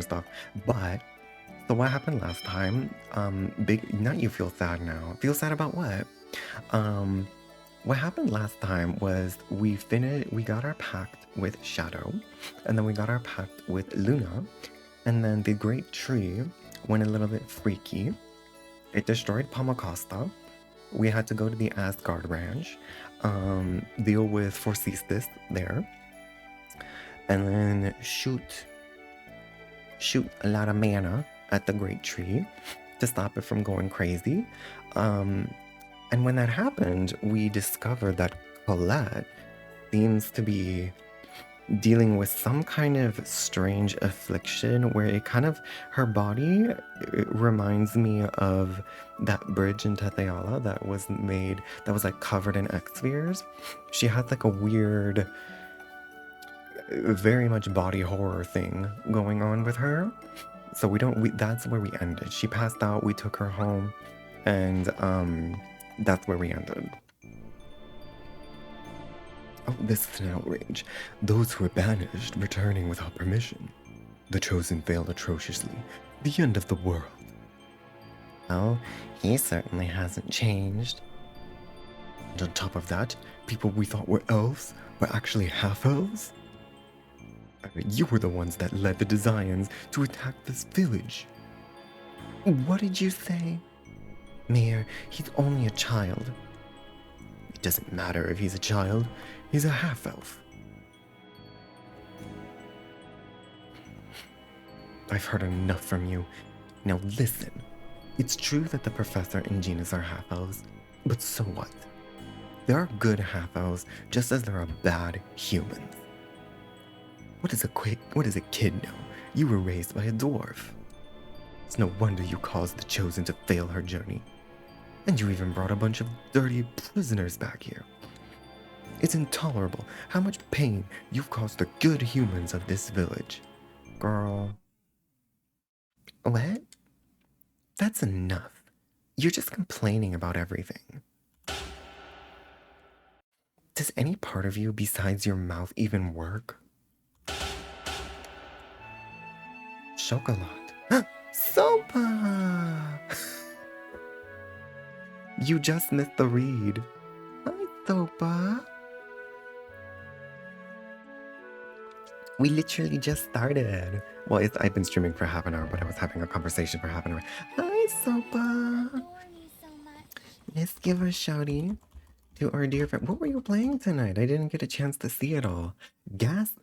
other stuff. But so what happened last time? Big. Not you feel sad now. Feel sad about what? Um, what happened last time was we finished. We got our pact with Shadow, and then we got our pact with Luna, and then the Great Tree went a little bit freaky. It destroyed Pamacosta. We had to go to the Asgard Ranch, deal with Forcestis there, and then shoot a lot of mana at the Great Tree to stop it from going crazy. And when that happened, we discovered that Colette seems to be dealing with some kind of strange affliction where it kind of, her body reminds me of that bridge in Tetheala that was made, that was like covered in X-spheres. She had like a weird, very much body horror thing going on with her. So that's where we ended. She passed out, we took her home, and that's where we ended. Oh, this is an outrage. Those who were banished returning without permission. The chosen failed atrociously. The end of the world. Well, he certainly hasn't changed. And on top of that, people we thought were elves were actually half-elves? I mean, you were the ones that led the Desians to attack this village. What did you say? Mayor, he's only a child. It doesn't matter if he's a child. He's a half-elf. I've heard enough from you. Now listen. It's true that the professor and Genus are half-elves, but so what? There are good half-elves just as there are bad humans. What does a kid know? You were raised by a dwarf. It's no wonder you caused the Chosen to fail her journey. And you even brought a bunch of dirty prisoners back here. It's intolerable how much pain you've caused the good humans of this village. Girl. What? That's enough. You're just complaining about everything. Does any part of you besides your mouth even work? Chocolat. Sopa! You just missed the read. Hi, Sopa. We literally just started. Well, I've been streaming for half an hour, but I was having a conversation for half an hour. Hi, Sopa. Let's give a shouty to our dear friend. What were you playing tonight? I didn't get a chance to see it all. Gas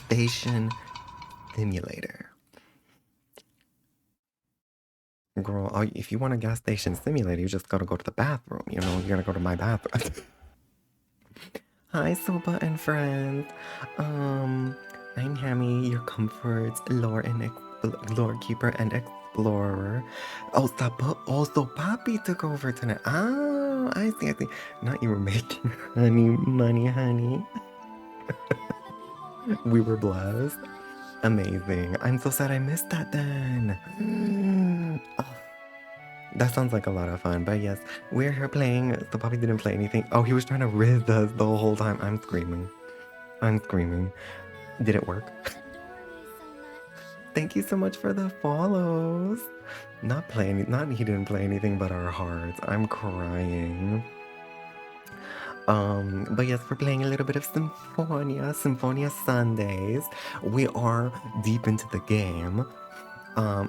Station Simulator. Girl, if you want a gas station simulator, you just gotta go to the bathroom. You know, you gotta go to my bathroom. Hi, Soba and friends. I'm Hammy, your comforts, lore keeper and explorer. Oh, also Poppy took over tonight. Oh, I see. Not you were making money, honey. We were blessed. Amazing. I'm so sad I missed that then. Oh, that sounds like a lot of fun. But yes, we're here playing. So Poppy didn't play anything. Oh, he was trying to riz us the whole time. I'm screaming. Did it work? Thank you so much for the follows. Not he didn't play anything but our hearts. I'm crying. But yes, we're playing a little bit of Symphonia Sundays. We are deep into the game.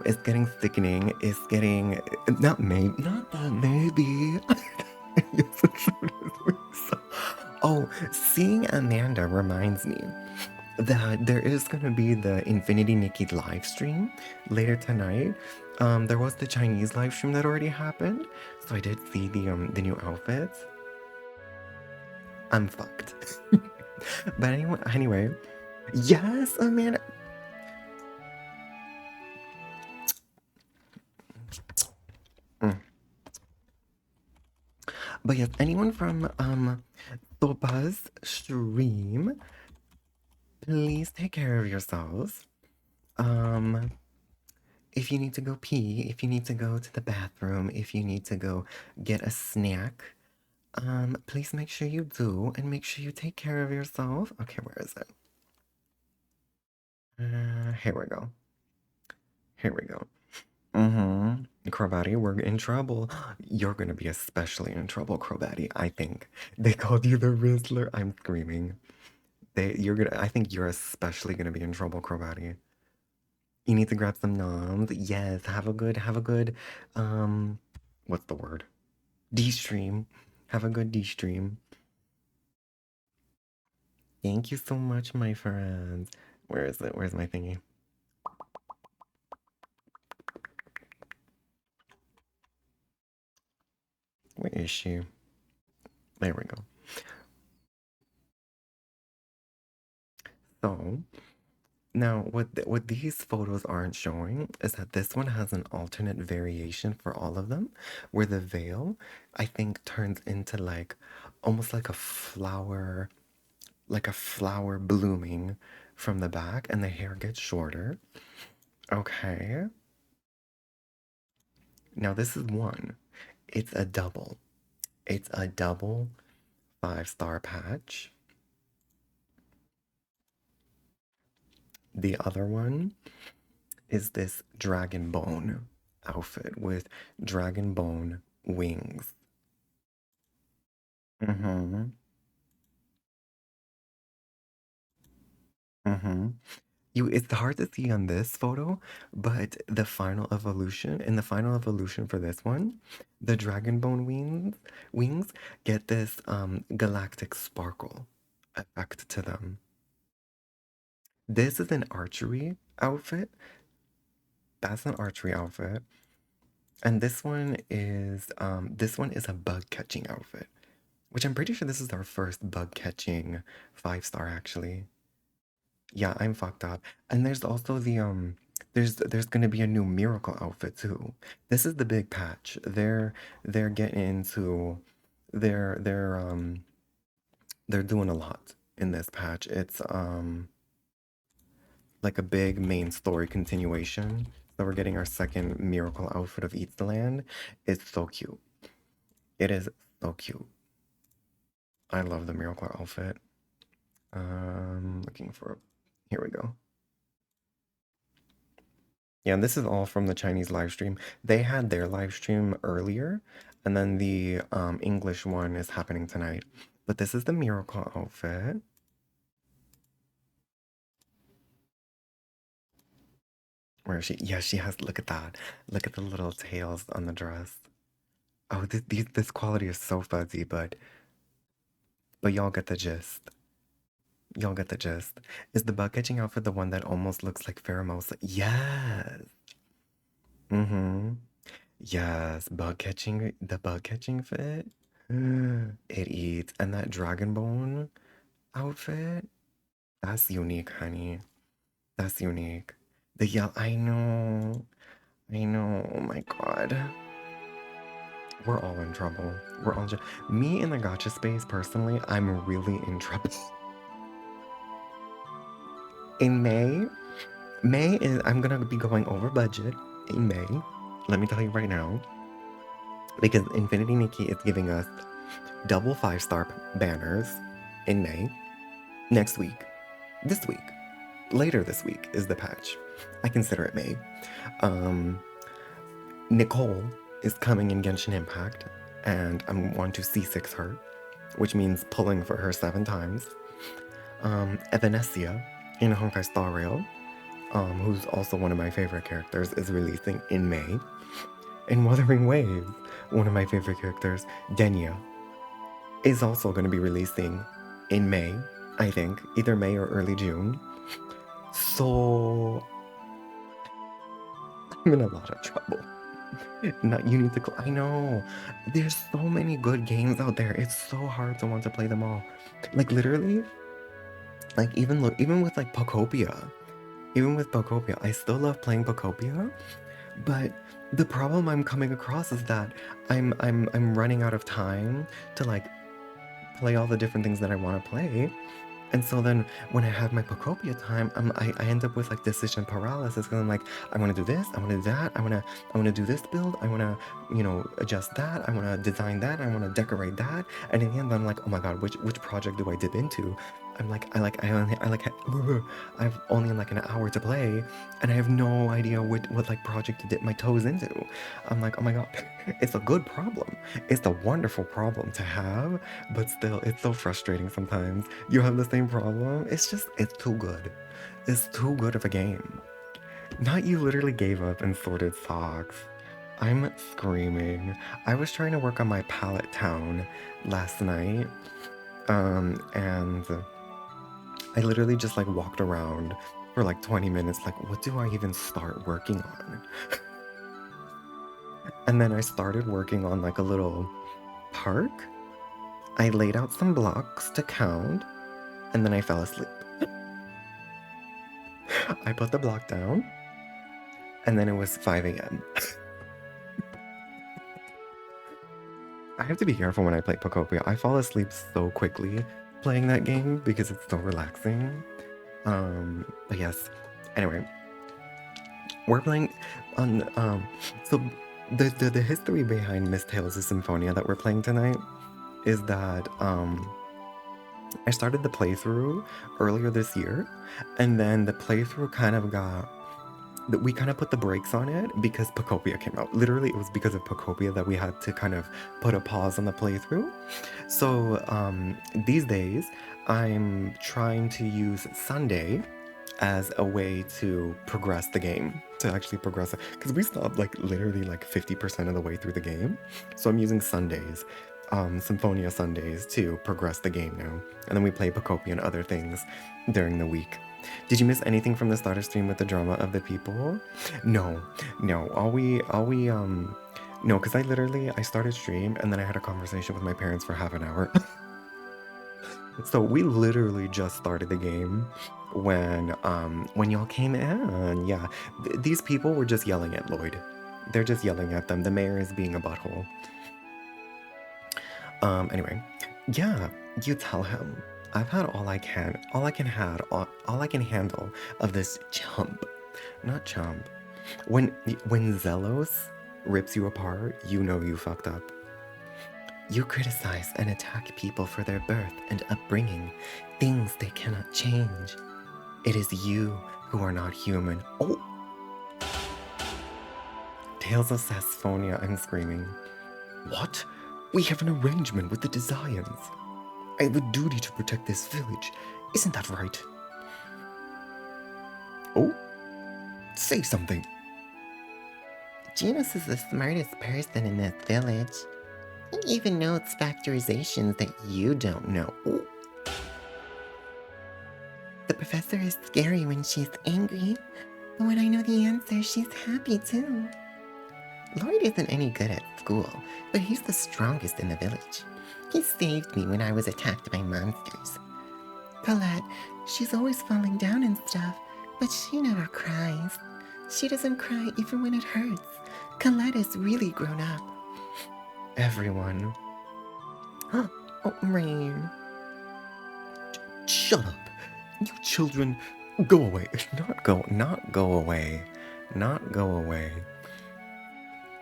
It's getting sickening. It's getting not that maybe. Yes, oh, seeing Amanda reminds me that there is gonna be the Infinity Nikki live stream later tonight. There was the Chinese live stream that already happened, so I did see the new outfits. I'm fucked. But anyway, yes, Amanda. But yes, anyone from Soba's stream, please take care of yourselves. If you need to go pee, if you need to go to the bathroom, if you need to go get a snack, please make sure you do, and make sure you take care of yourself. Okay, where is it? Here we go. Here we go. Mm-hmm. Crowbatty, we're in trouble. You're gonna be especially in trouble, Crowbatty, I think. They called you the Rizzler. I'm screaming. I think you're especially gonna be in trouble, Crowbatty. You need to grab some noms. Yes, have a good, um, what's the word? D-stream. Have a good D-stream. Thank you so much, my friends. Where is it? Where's my thingy? Where is she? There we go. So, now what these photos aren't showing is that this one has an alternate variation for all of them, where the veil, I think, turns into like almost like a flower blooming from the back, and the hair gets shorter. Okay. Now this is one. It's a double. It's a double 5-star patch. The other one is this dragon bone outfit with dragon bone wings. Mm-hmm. Mm-hmm. It's hard to see on this photo, but in the final evolution for this one, the dragon bone wings get this galactic sparkle effect to them. This is an archery outfit. That's an archery outfit. And this one is a bug catching outfit, which I'm pretty sure this is our first bug catching 5-star actually. Yeah, I'm fucked up. And there's also there's gonna be a new miracle outfit too. This is the big patch. They're getting into they're they're doing a lot in this patch. It's like a big main story continuation. So we're getting our second miracle outfit of Eats the Land. It's so cute. It is so cute. I love the miracle outfit. Looking for here we go. Yeah, and this is all from the Chinese live stream. They had their live stream earlier, and then the English one is happening tonight. But this is the miracle outfit. Where is she? Yeah, she has. Look at that. Look at the little tails on the dress. Oh, this quality is so fuzzy, but y'all get the gist. Y'all get the gist. Is the bug catching outfit the one that almost looks like Pheromosa? Yes. Mm-hmm. Yes, the bug catching fit. It eats. And that dragon bone outfit, that's unique, honey. That's unique. The yell, I know. I know. Oh my god. We're all in trouble. We're all me in the gotcha space personally, I'm really in trouble. In May is I'm gonna be going over budget in May. Let me tell you right now. Because Infinity Nikki is giving us double 5-star banners in May. Next week. This week. Later this week is the patch. I consider it May. Nicole is coming in Genshin Impact, and I want to C6 her, which means pulling for her 7 times. Evanesia in Honkai Star Rail, who's also one of my favorite characters, is releasing in May. In Wuthering Waves, one of my favorite characters, Denya, is also going to be releasing in May, I think, either May or early June. So I'm in a lot of trouble. You need to. I know. There's so many good games out there. It's so hard to want to play them all. Like literally, like even with like Pokopia, I still love playing Pokopia. But the problem I'm coming across is that I'm running out of time to like play all the different things that I want to play. And so then when I have my Pokopia time, I end up with like decision paralysis because I'm like, I want to do this, I want to do that, I want to do this build, I want to, adjust that, I want to design that, I want to decorate that. And in the end, I'm like, oh my god, which project do I dip into? I've only like an hour to play, and I have no idea what like project to dip my toes into. I'm like, oh my god, it's a good problem. It's a wonderful problem to have, but still, it's so frustrating sometimes. You have the same problem. It's too good. It's too good of a game. Not you literally gave up and sorted socks. I'm screaming. I was trying to work on my palette town last night, and I literally just like walked around for like 20 minutes, like, what do I even start working on? And then I started working on like a little park. I laid out some blocks to count, and then I fell asleep. I put the block down, and then it was 5 a.m. I have to be careful when I play Pocopia. I fall asleep so quickly playing that game because it's so relaxing. But yes. Anyway, we're playing on so the history behind Miss Tales of Symphonia that we're playing tonight is that I started the playthrough earlier this year, and then the playthrough kind of got that we kind of put the brakes on it because Pocopia came out. Literally, it was because of Pocopia that we had to kind of put a pause on the playthrough. So these days, I'm trying to use Sunday as a way to progress the game, to actually progress it. Because we stopped like literally like 50% of the way through the game. So I'm using Sundays, Symphonia Sundays, to progress the game now. And then we play Pocopia and other things during the week. Did you miss anything from the starter stream with the drama of the people? No. No, because I started stream and then I had a conversation with my parents for half an hour. So we literally just started the game when y'all came in. Yeah, these people were just yelling at Lloyd. They're just yelling at them. The mayor is being a butthole. Anyway, yeah, you tell him. I've had all I can handle of this chump. Not chump. When Zelos rips you apart, you know you fucked up. You criticize and attack people for their birth and upbringing, things they cannot change. It is you who are not human. Oh! Tales of Symphonia, I'm screaming. What? We have an arrangement with the Desires. I have a duty to protect this village. Isn't that right? Oh? Say something. Genus is the smartest person in this village. He even knows factorizations that you don't know. Ooh. The professor is scary when she's angry, but when I know the answer, she's happy too. Lloyd isn't any good at school, but he's the strongest in the village. He saved me when I was attacked by monsters. Colette, she's always falling down and stuff, but she never cries. She doesn't cry even when it hurts. Colette has really grown up. Everyone. Oh, Rain. Shut up. You children, go away. Not go away. Not go away.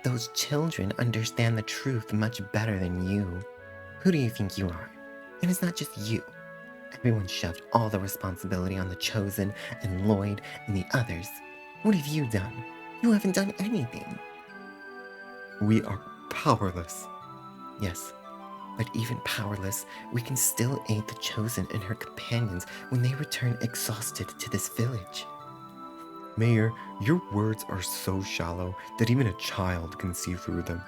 Those children understand the truth much better than you. Who do you think you are? And it's not just you. Everyone shoved all the responsibility on the Chosen and Lloyd and the others. What have you done? You haven't done anything. We are powerless. Yes, but even powerless, we can still aid the Chosen and her companions when they return exhausted to this village. Mayor, your words are so shallow that even a child can see through them.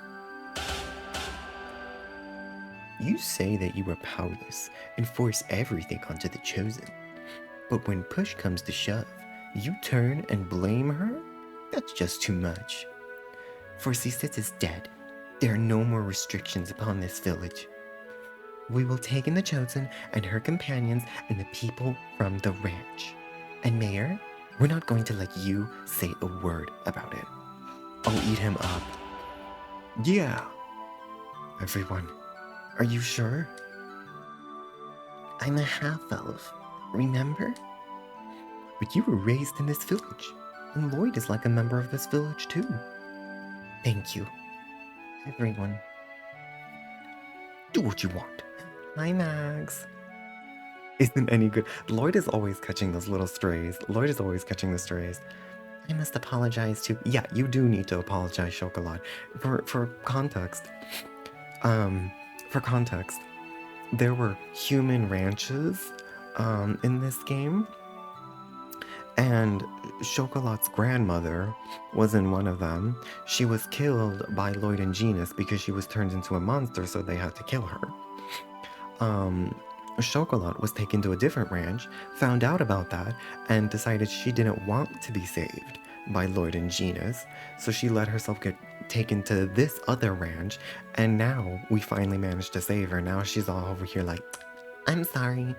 You say that you are powerless and force everything onto the Chosen. But when push comes to shove, you turn and blame her? That's just too much. For Cisit is dead. There are no more restrictions upon this village. We will take in the Chosen and her companions and the people from the ranch. And Mayor, we're not going to let you say a word about it. I'll eat him up. Yeah. Everyone, are you sure? I'm a half-elf, remember? But you were raised in this village, and Lloyd is like a member of this village too. Thank you, everyone. Do what you want. Hi, Max. isn't any good. Lloyd is always catching those little strays. Lloyd is always catching the strays. I must apologize to. Yeah, you do need to apologize, Chocolat. For context, um, for context, there were human ranches, in this game, and Chocolat's grandmother was in one of them. She was killed by Lloyd and Genus because she was turned into a monster, so they had to kill her. Chocolat was taken to a different ranch, found out about that, and decided she didn't want to be saved by Lloyd and Genus, so she let herself get taken to this other ranch, and now we finally managed to save her. Now she's all over here like, I'm sorry.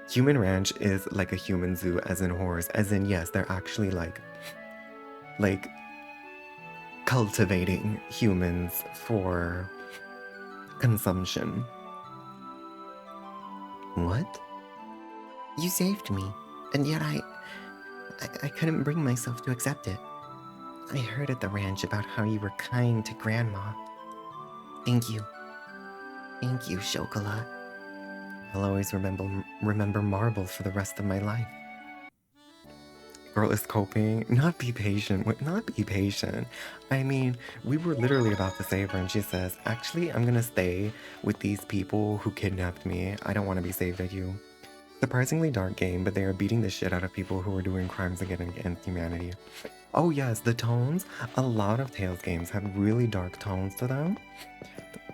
Human Ranch is like a human zoo, as in horrors, as in, yes, they're actually like cultivating humans for consumption. What? You saved me, and yet I couldn't bring myself to accept it. I heard at the ranch about how you were kind to Grandma. Thank you. Thank you, Chocolat. I'll always remember Marble for the rest of my life. Girl is coping. Not be patient. Not be patient. I mean, we were literally about to save her, and she says, actually, I'm gonna stay with these people who kidnapped me. I don't want to be saved at you. Surprisingly dark game, but they are beating the shit out of people who are doing crimes against humanity. Oh yes, the tones. A lot of Tales games have really dark tones to them,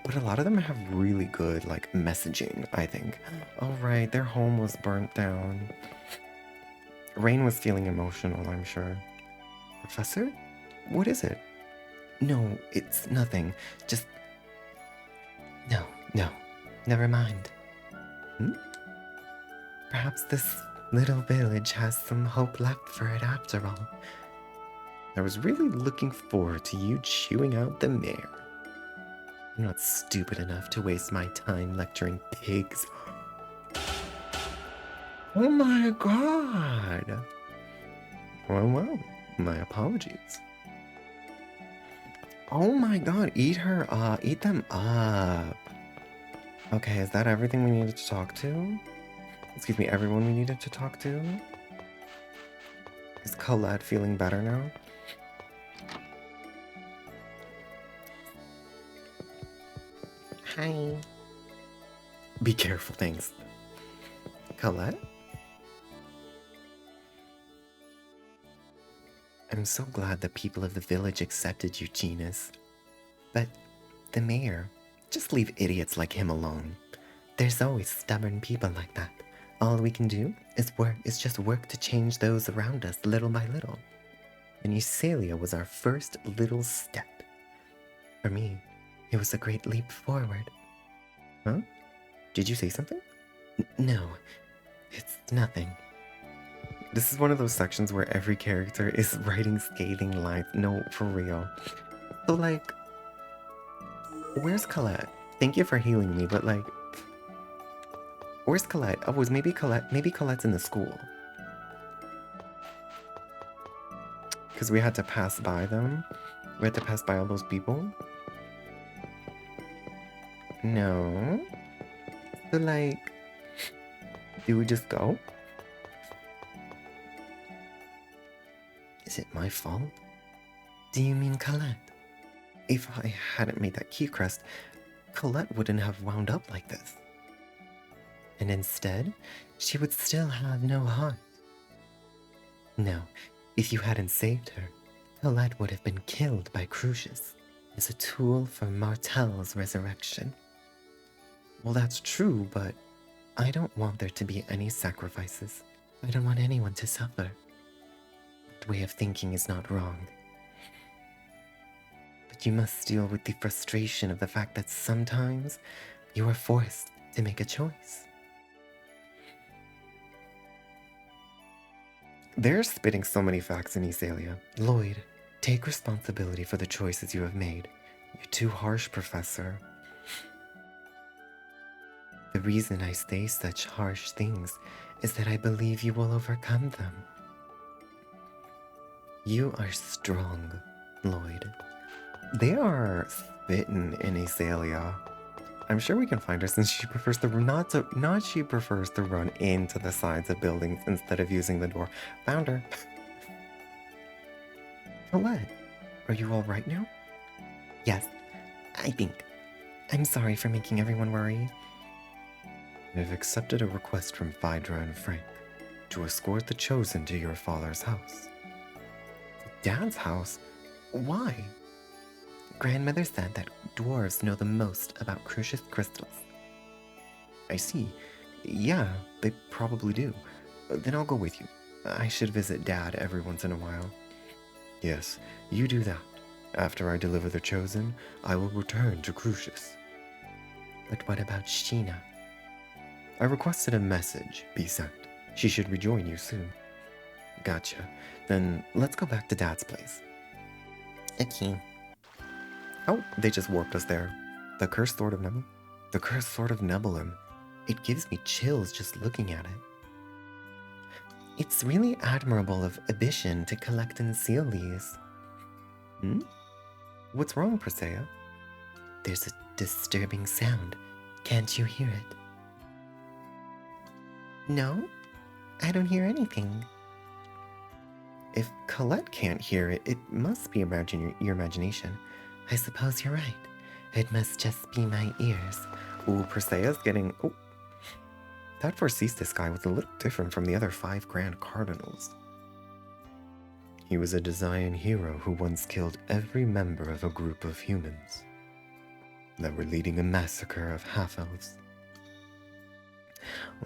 but a lot of them have really good, like, messaging, I think. Oh right, their home was burnt down. Rain was feeling emotional, I'm sure. Professor? What is it? No, it's nothing. Just... No. Never mind. Perhaps this little village has some hope left for it after all. I was really looking forward to you chewing out the mayor. I'm not stupid enough to waste my time lecturing pigs. Oh my god! Well, my apologies. Oh my god, eat them up. Okay, is that everything we needed to talk to? Excuse me, everyone we needed to talk to? Is Colette feeling better now? Hi. Be careful, thanks. Colette? I'm so glad the people of the village accepted you, Genus. But the mayor, just leave idiots like him alone. There's always stubborn people like that. All we can do is just work to change those around us little by little. And Eusalia was our first little step. For me, it was a great leap forward. Huh? Did you say something? No, it's nothing. This is one of those sections where every character is writing scathing lines. No, for real. So, like, where's Colette? Thank you for healing me, but, like, where's Colette? Oh, maybe Colette's in the school. Because we had to pass by them. We had to pass by all those people. No. So, like, do we just go? Is it my fault? Do you mean Colette? If I hadn't made that key crest, Colette wouldn't have wound up like this. And instead, she would still have no heart. No, if you hadn't saved her, Colette would have been killed by Crucius as a tool for Martel's resurrection. Well, that's true, but I don't want there to be any sacrifices. I don't want anyone to suffer. That way of thinking is not wrong. But you must deal with the frustration of the fact that sometimes you are forced to make a choice. They're spitting so many facts in Eusalia. Lloyd, take responsibility for the choices you have made. You're too harsh, Professor. The reason I say such harsh things is that I believe you will overcome them. You are strong, Lloyd. They are spitting in Eusalia. I'm sure we can find her since she prefers to not she prefers to run into the sides of buildings instead of using the door. Found her. Colette, are you all right now? Yes, I think. I'm sorry for making everyone worry. I've accepted a request from Phaedra and Frank to escort the Chosen to your father's house. Dad's house? Why? Grandmother said that dwarves know the most about crucius crystals. I see. Yeah, they probably do. Then I'll go with you. I should visit Dad every once in a while. Yes, you do that. After I deliver the Chosen, I will return to Crucius. But what about Sheena? I requested a message be sent. She should rejoin you soon. Gotcha. Then let's go back to Dad's place. Okay. Oh, they just warped us there. The Cursed Sword of Nebulum? The Cursed Sword of Nebulum. It gives me chills just looking at it. It's really admirable of Abyshin to collect and seal these. Hmm? What's wrong, Persea? There's a disturbing sound. Can't you hear it? No, I don't hear anything. If Colette can't hear it, it must be your imagination. I suppose you're right. It must just be my ears. Ooh, Persea's getting... Oh, that Forcestus guy was a little different from the other 5 Grand Cardinals. He was a Desian hero who once killed every member of a group of humans that were leading a massacre of half-elves.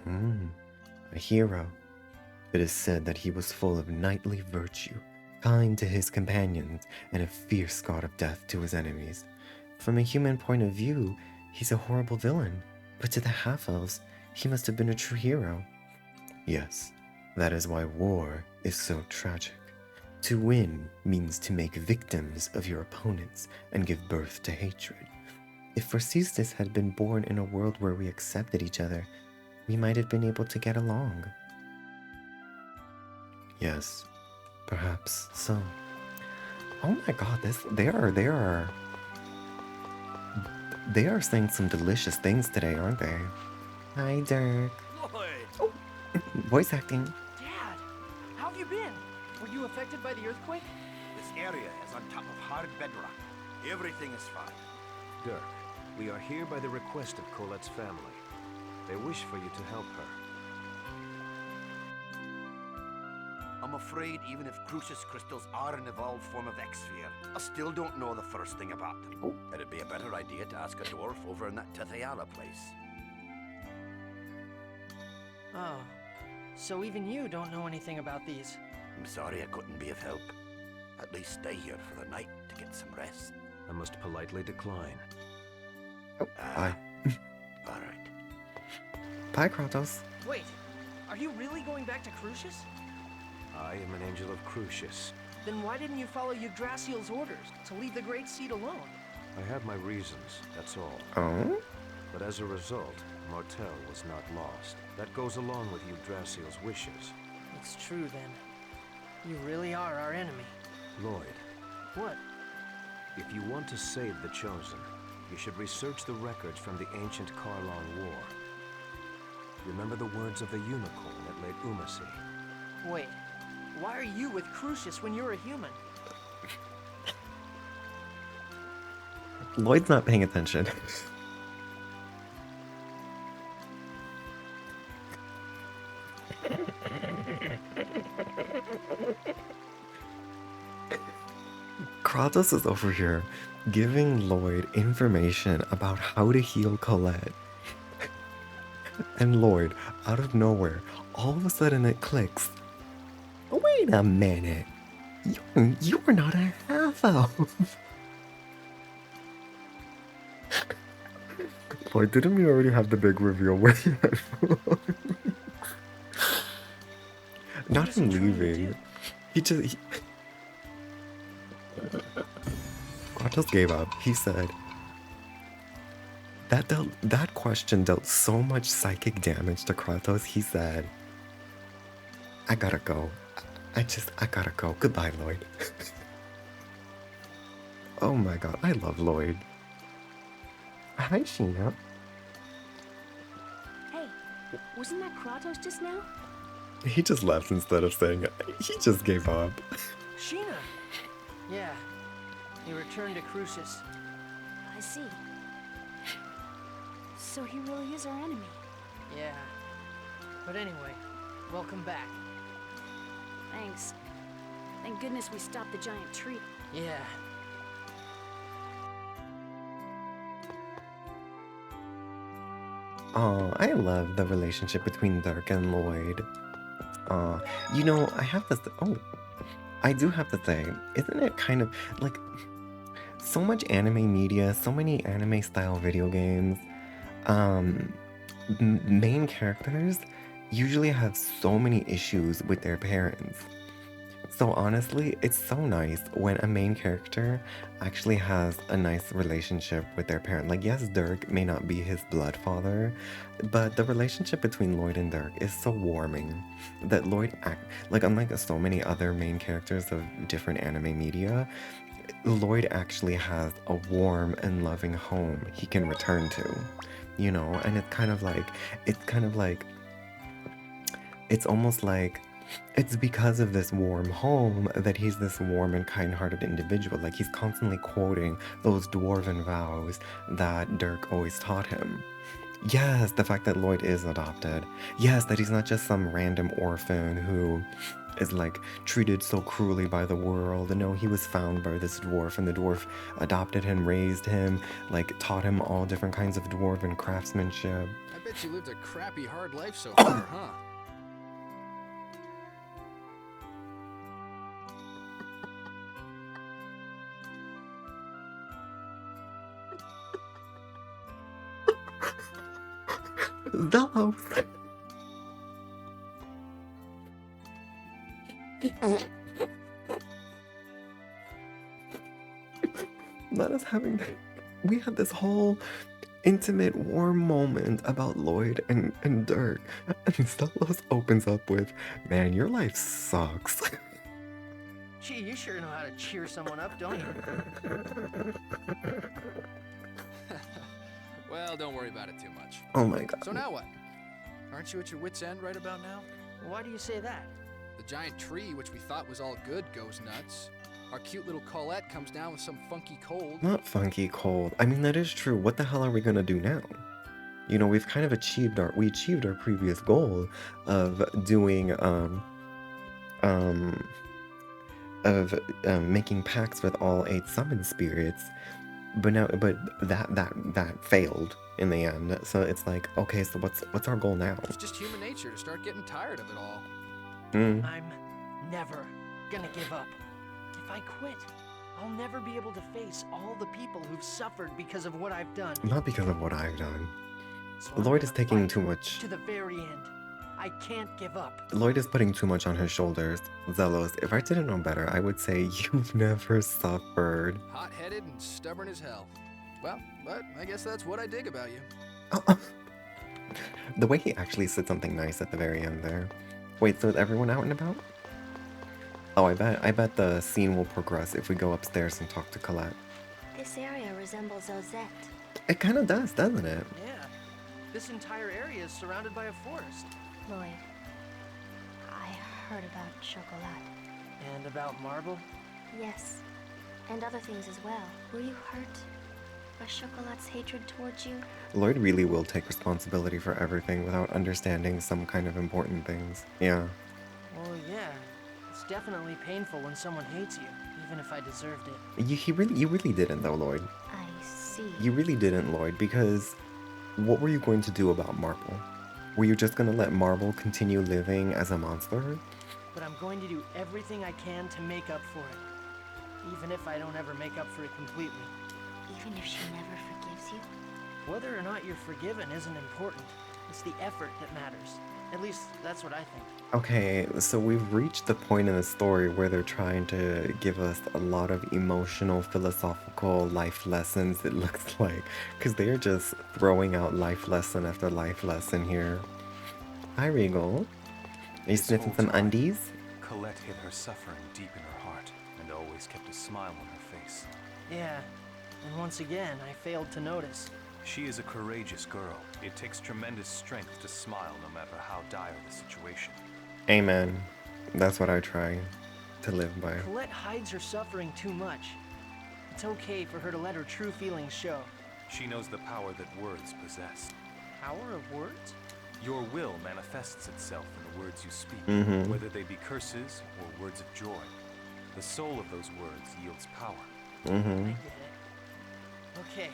A hero. It is said that he was full of knightly virtue, kind to his companions, and a fierce god of death to his enemies. From a human point of view, he's a horrible villain, but to the half-elves, he must have been a true hero. Yes, that is why war is so tragic. To win means to make victims of your opponents and give birth to hatred. If Forcestus had been born in a world where we accepted each other, we might have been able to get along. Yes, perhaps so. Oh my god, they are saying some delicious things today, aren't they? Hi, Dirk. Lloyd! Oh, voice acting. Dad, how have you been? Were you affected by the earthquake? This area is on top of hard bedrock. Everything is fine. Dirk, we are here by the request of Colette's family. They wish for you to help her. I'm afraid even if Crucius crystals are an evolved form of X-Sphere, I still don't know the first thing about them. Oh. It'd be a better idea to ask a dwarf over in that Tithayala place. Oh, so even you don't know anything about these? I'm sorry I couldn't be of help. At least stay here for the night to get some rest. I must politely decline. Oh, bye. All right. Bye, Kratos. Wait, are you really going back to Crucius? I am an angel of Crucius. Then why didn't you follow Yggdrasil's orders to leave the Great Seat alone? I have my reasons, that's all. Oh? But as a result, Martel was not lost. That goes along with Yggdrasil's wishes. It's true then. You really are our enemy. Lloyd, What? if you want to save the Chosen, you should research the records from the ancient Karlong War. Remember the words of the unicorn at Lake Umasi. Wait, why are you with Crucius when you're a human? Lloyd's not paying attention. Kratos is over here giving Lloyd information about how to heal Colette. And Lloyd, out of nowhere, all of a sudden it clicks. Wait a minute. You're not a half-elf. Lloyd, didn't we already have the big reveal where he had not him leaving. Kratos gave up. He said that question dealt so much psychic damage to Kratos. He said, I gotta go. I gotta go. Goodbye, Lloyd. Oh my god, I love Lloyd. Hi, Sheena. Wasn't that Kratos just now? He just left instead of saying it. He just gave up. Sheena! Yeah, he returned to Crucis. I see. So he really is our enemy. Yeah. But anyway, welcome back. Thanks. Thank goodness we stopped the giant tree. Yeah. Oh, I love the relationship between Dirk and Lloyd. You know, I have to. Oh, I do have to say, isn't it kind of like so much anime media, so many anime style video games? Main characters usually have so many issues with their parents. So honestly, it's so nice when a main character actually has a nice relationship with their parent. Like, yes, Dirk may not be his blood father, but the relationship between Lloyd and Dirk is so warming that like unlike so many other main characters of different anime media, Lloyd actually has a warm and loving home he can return to, you know, and it's almost like it's because of this warm home that he's this warm and kind-hearted individual. Like, he's constantly quoting those dwarven vows that Dirk always taught him. Yes, the fact that Lloyd is adopted. Yes, that he's not just some random orphan who is like treated so cruelly by the world. No, he was found by this dwarf, and the dwarf adopted him, raised him, like taught him all different kinds of dwarven craftsmanship. I bet you lived a crappy, hard life so far, huh? Zelos! Not us having we had this whole intimate, warm moment about Lloyd and Dirk, and Zelos opens up with, "Man, your life sucks." Gee, you sure know how to cheer someone up, don't you? Well, don't worry about it too much. Oh my god. So now what? Aren't you at your wit's end right about now? Why do you say that? The giant tree, which we thought was all good, goes nuts. Our cute little Colette comes down with some funky cold. Not funky cold. I mean, that is true. What the hell are we gonna do now? You know, we've kind of achieved our previous goal of doing making pacts with all 8 summon spirits, but that failed in the end. So it's like, okay, so what's our goal now? It's just human nature to start getting tired of it all. I'm never gonna give up. If I quit, I'll never be able to face all the people who've suffered because of what I've done. Not because of what I've done. So I'm Lloyd is gonna taking fight too much. to the very end. I can't give up. Lloyd is putting too much on his shoulders. Zelos, if I didn't know better, I would say you've never suffered. Hot-headed and stubborn as hell. Well, but I guess that's what I dig about you. The way he actually said something nice at the very end there. Wait, so is everyone out and about? Oh, I bet the scene will progress if we go upstairs and talk to Colette. This area resembles Ozette. It kind of does, doesn't it? Yeah. This entire area is surrounded by a forest. Lloyd, I heard about Chocolat. And about Marble? Yes, and other things as well. Were you hurt by Chocolat's hatred towards you? Lloyd really will take responsibility for everything without understanding some kind of important things. Yeah. Well, yeah. It's definitely painful when someone hates you, even if I deserved it. You really didn't though, Lloyd. I see. You really didn't, Lloyd, because what were you going to do about Marble? Were you just gonna let Marble continue living as a monster? But I'm going to do everything I can to make up for it. Even if I don't ever make up for it completely. Even if she never forgives you? Whether or not you're forgiven isn't important. It's the effort that matters. At least, that's what I think. Okay, so we've reached the point in the story where they're trying to give us a lot of emotional, philosophical life lessons, it looks like. Because they're just throwing out life lesson after life lesson here. Hi, Regal. Are you sniffing some undies? Colette hid her suffering deep in her heart and always kept a smile on her face. Yeah, and once again, I failed to notice. She is a courageous girl. It takes tremendous strength to smile no matter how dire the situation. Amen. That's what I try to live by. Colette hides her suffering too much. It's okay for her to let her true feelings show. She knows the power that words possess. Power of words? Your will manifests itself in the words you speak, Mhm. whether they be curses or words of joy. The soul of those words yields power. I Mhm. get it. Okay,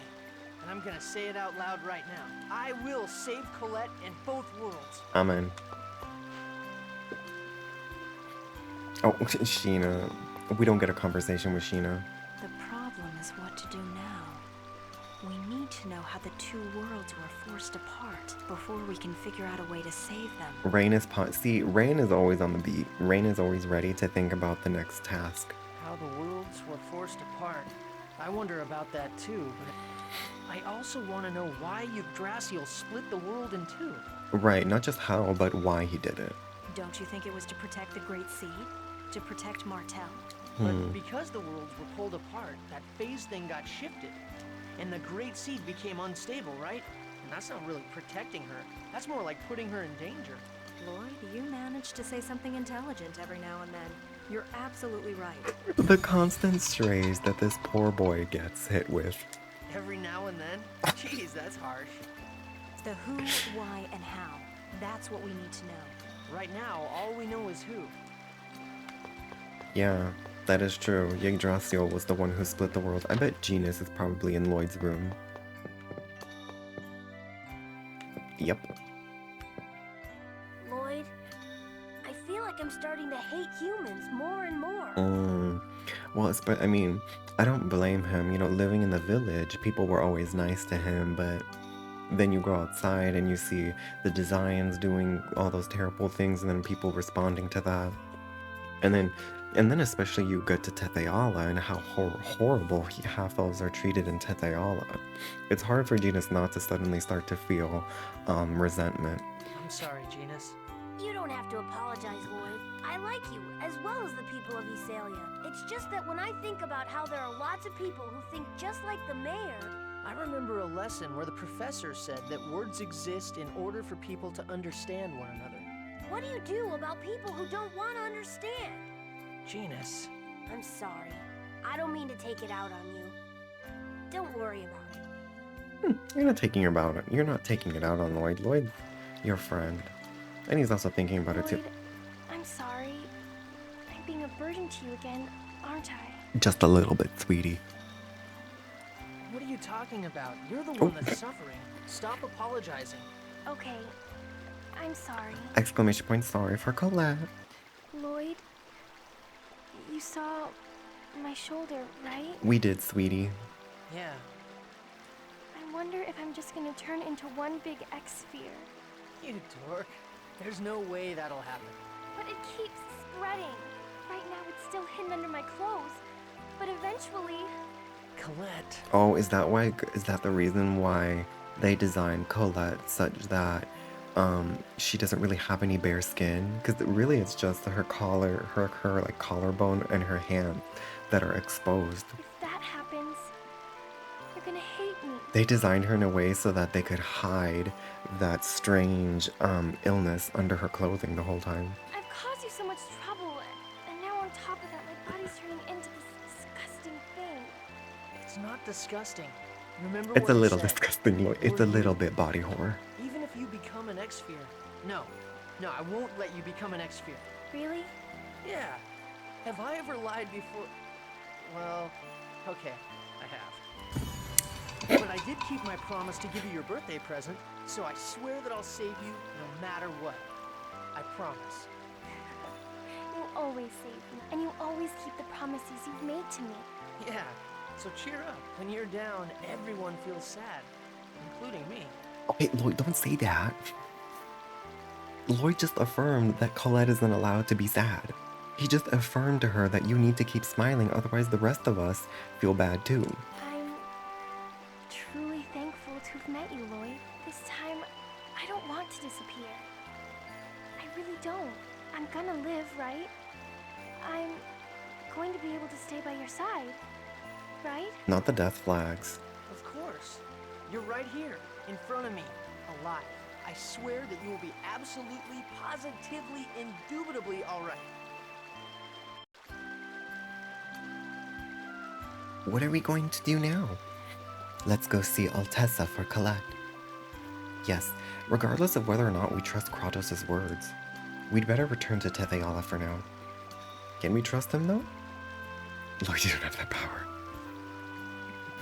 and I'm gonna say it out loud right now. I will save Colette in both worlds. Amen. Oh, Sheena. We don't get a conversation with Sheena. The problem is what to do now. We need to know how the two worlds were forced apart before we can figure out a way to save them. Rain is See, Rain is always on the beat. Rain is always ready to think about the next task. How the worlds were forced apart. I wonder about that too, but I also want to know why Yggdrasil split the world in two. Right, not just how, but why he did it. Don't you think it was to protect the Great Seed? To protect Martel? But because the worlds were pulled apart, that phase thing got shifted. And the Great Seed became unstable, right? And that's not really protecting her. That's more like putting her in danger. Lloyd, you manage to say something intelligent every now and then. You're absolutely right. The constant strays that this poor boy gets hit with. Every now and then? Jeez, that's harsh. The who, why, and how. That's what we need to know. Right now, all we know is who. Yeah, that is true. Yggdrasil was the one who split the world. I bet Genus is probably in Lloyd's room. Yep. Lloyd, I feel like I'm starting to hate humans more and more. Well, I mean, I don't blame him. You know, living in the village, people were always nice to him, but then you go outside and you see the designs doing all those terrible things and then people responding to that. And then especially you get to Tetheala and how horrible half-elves are treated in Tetheala. It's hard for Genus not to suddenly start to feel resentment. I'm sorry, Genus. You don't have to apologize, Lloyd. I like you, as well as the people of Esalia. It's just that when I think about how there are lots of people who think just like the mayor... I remember a lesson where the professor said that words exist in order for people to understand one another. What do you do about people who don't want to understand? Genus. I'm sorry. I don't mean to take it out on you. Don't worry about it. You're not taking it out on Lloyd. Lloyd's your friend. And he's also thinking about it too. Lloyd, I'm sorry. I'm being a burden to you again, aren't I? Just a little bit, sweetie. What are you talking about? You're the one that's suffering. Stop apologizing. Okay. I'm sorry. Exclamation point, sorry for Colette. Lloyd, you saw my shoulder, right? We did, sweetie. Yeah. I wonder if I'm just gonna turn into one big X-sphere. You dork. There's no way that'll happen. But it keeps spreading. Right now it's still hidden under my clothes. But eventually... Colette. Oh, is that the reason why they designed Colette such that she doesn't really have any bare skin? Because really it's just her collar, her like collarbone and her hand that are exposed. If that happens, you're gonna hate me. They designed her in a way so that they could hide that strange illness under her clothing the whole time. I've caused you so much trouble, and now on top of that, my body's turning into this disgusting thing. It's not disgusting. Remember It's what a I little said. disgusting, Lloyd. It's a little bit body horror. Even if you become an X-sphere. No, I won't let you become an X-sphere. Really? Yeah. Have I ever lied before? Well, okay, I have. But I did keep my promise to give you your birthday present, so I swear that I'll save you no matter what. I promise. You always save me, and you always keep the promises you've made to me. Yeah, so cheer up. When you're down, everyone feels sad, including me. Okay, Lloyd, don't say that. Lloyd just affirmed that Colette isn't allowed to be sad. He just affirmed to her that you need to keep smiling, otherwise the rest of us feel bad too. I'm truly thankful to have met you, Lloyd. This time, I don't want to disappear. I really don't. I'm gonna live, right? I'm going to be able to stay by your side, right? Not the death flags. Of course. You're right here, in front of me, alive. I swear that you will be absolutely, positively, indubitably all right. What are we going to do now? Let's go see Altessa for Colette. Yes, regardless of whether or not we trust Kratos' words, we'd better return to Tetheala for now. Can we trust him though? Lloyd, you don't have that power.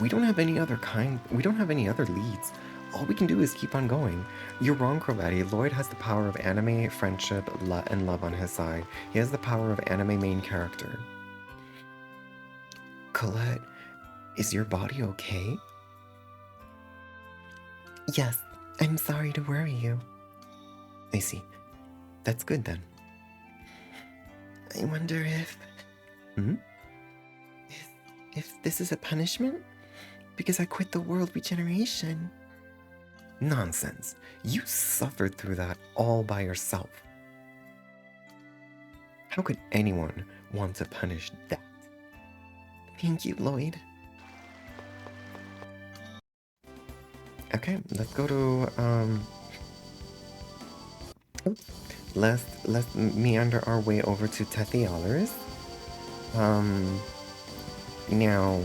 We don't have any other leads. All we can do is keep on going. You're wrong, Colette. Lloyd has the power of anime, friendship, and love on his side. He has the power of anime main character. Colette, is your body okay? Yes, I'm sorry to worry you. I see. That's good then. I wonder if... If this is a punishment? Because I quit the world regeneration. Nonsense. You suffered through that all by yourself. How could anyone want to punish that? Thank you, Lloyd. Okay, let's go to, let's meander our way over to Tethealaris. Now,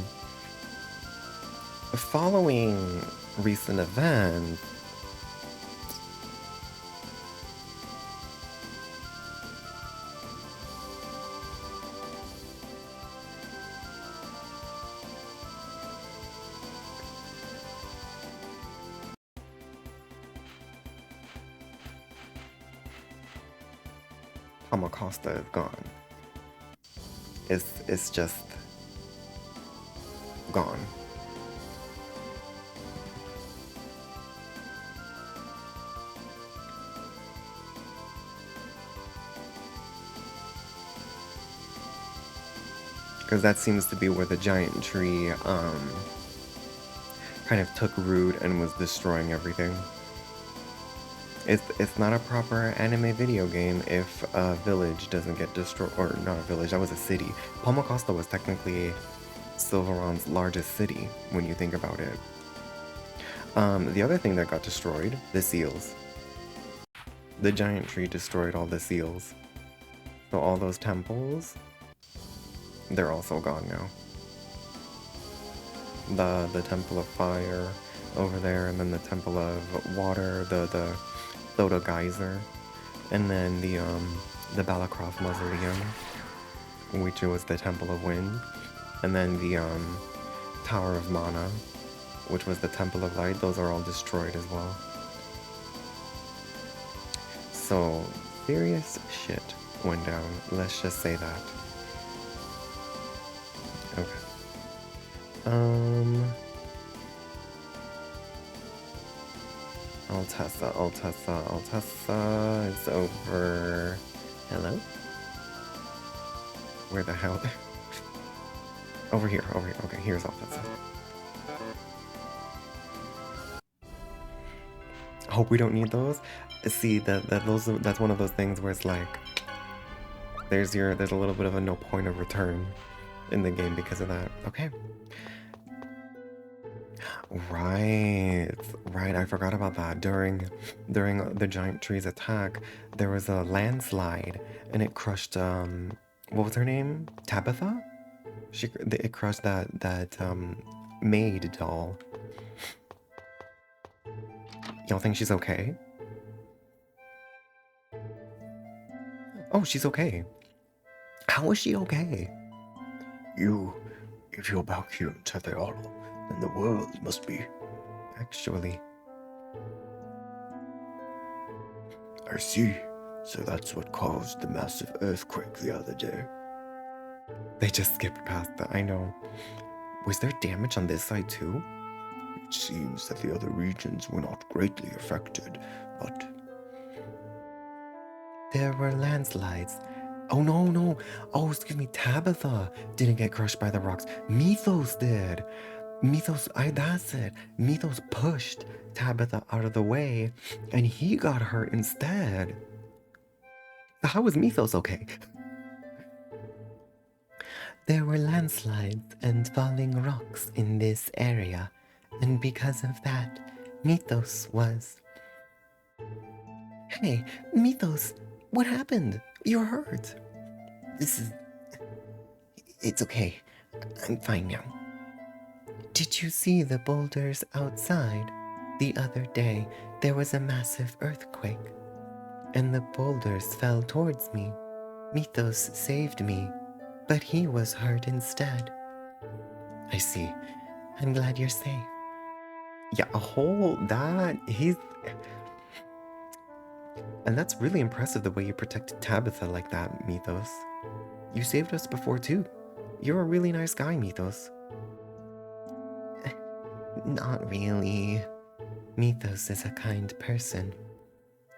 following recent events, Amacosta is gone. It's just gone. Because that seems to be where the giant tree kind of took root and was destroying everything. It's not a proper anime video game if a village doesn't get destroyed, or not a village, that was a city. Palmacosta was technically Silveron's largest city, when you think about it. The other thing that got destroyed, the seals. The giant tree destroyed all the seals. So all those temples, they're also gone now. The Temple of Fire over there, and then the Temple of Water, the Soda Geyser, and then the Balacroft Mausoleum, which was the Temple of Wind, and then the Tower of Mana, which was the Temple of Light. Those are all destroyed as well. So serious shit went down. Let's just say that. Okay. Altessa is over. Hello? Where the hell? Over here. Okay, here's Altessa. Hope we don't need those. See, that's one of those things where it's like there's a little bit of a no point of return in the game because of that. Okay. Right, I forgot about that. During the giant tree's attack, there was a landslide and it crushed what was her name? Tabitha? It crushed that maid doll. Y'all think she's okay? Oh, she's okay. How is she okay? If you're back here in Tetheala, then the world must be. Actually. I see. So that's what caused the massive earthquake the other day. They just skipped past that, I know. Was there damage on this side too? It seems that the other regions were not greatly affected, but... There were landslides. Oh no. Oh, excuse me, Tabitha didn't get crushed by the rocks. Mythos did. That's it. Mythos pushed Tabitha out of the way, and he got hurt instead. How was Mythos okay? There were landslides and falling rocks in this area, And because of that, Mythos was... Hey, Mythos, what happened? You're hurt. It's okay. I'm fine now. Did you see the boulders outside? The other day, there was a massive earthquake, and the boulders fell towards me. Mythos saved me, but he was hurt instead. I see. I'm glad you're safe. Yeah, And that's really impressive the way you protected Tabitha like that, Mythos. You saved us before too. You're a really nice guy, Mythos. Not really. Mythos is a kind person.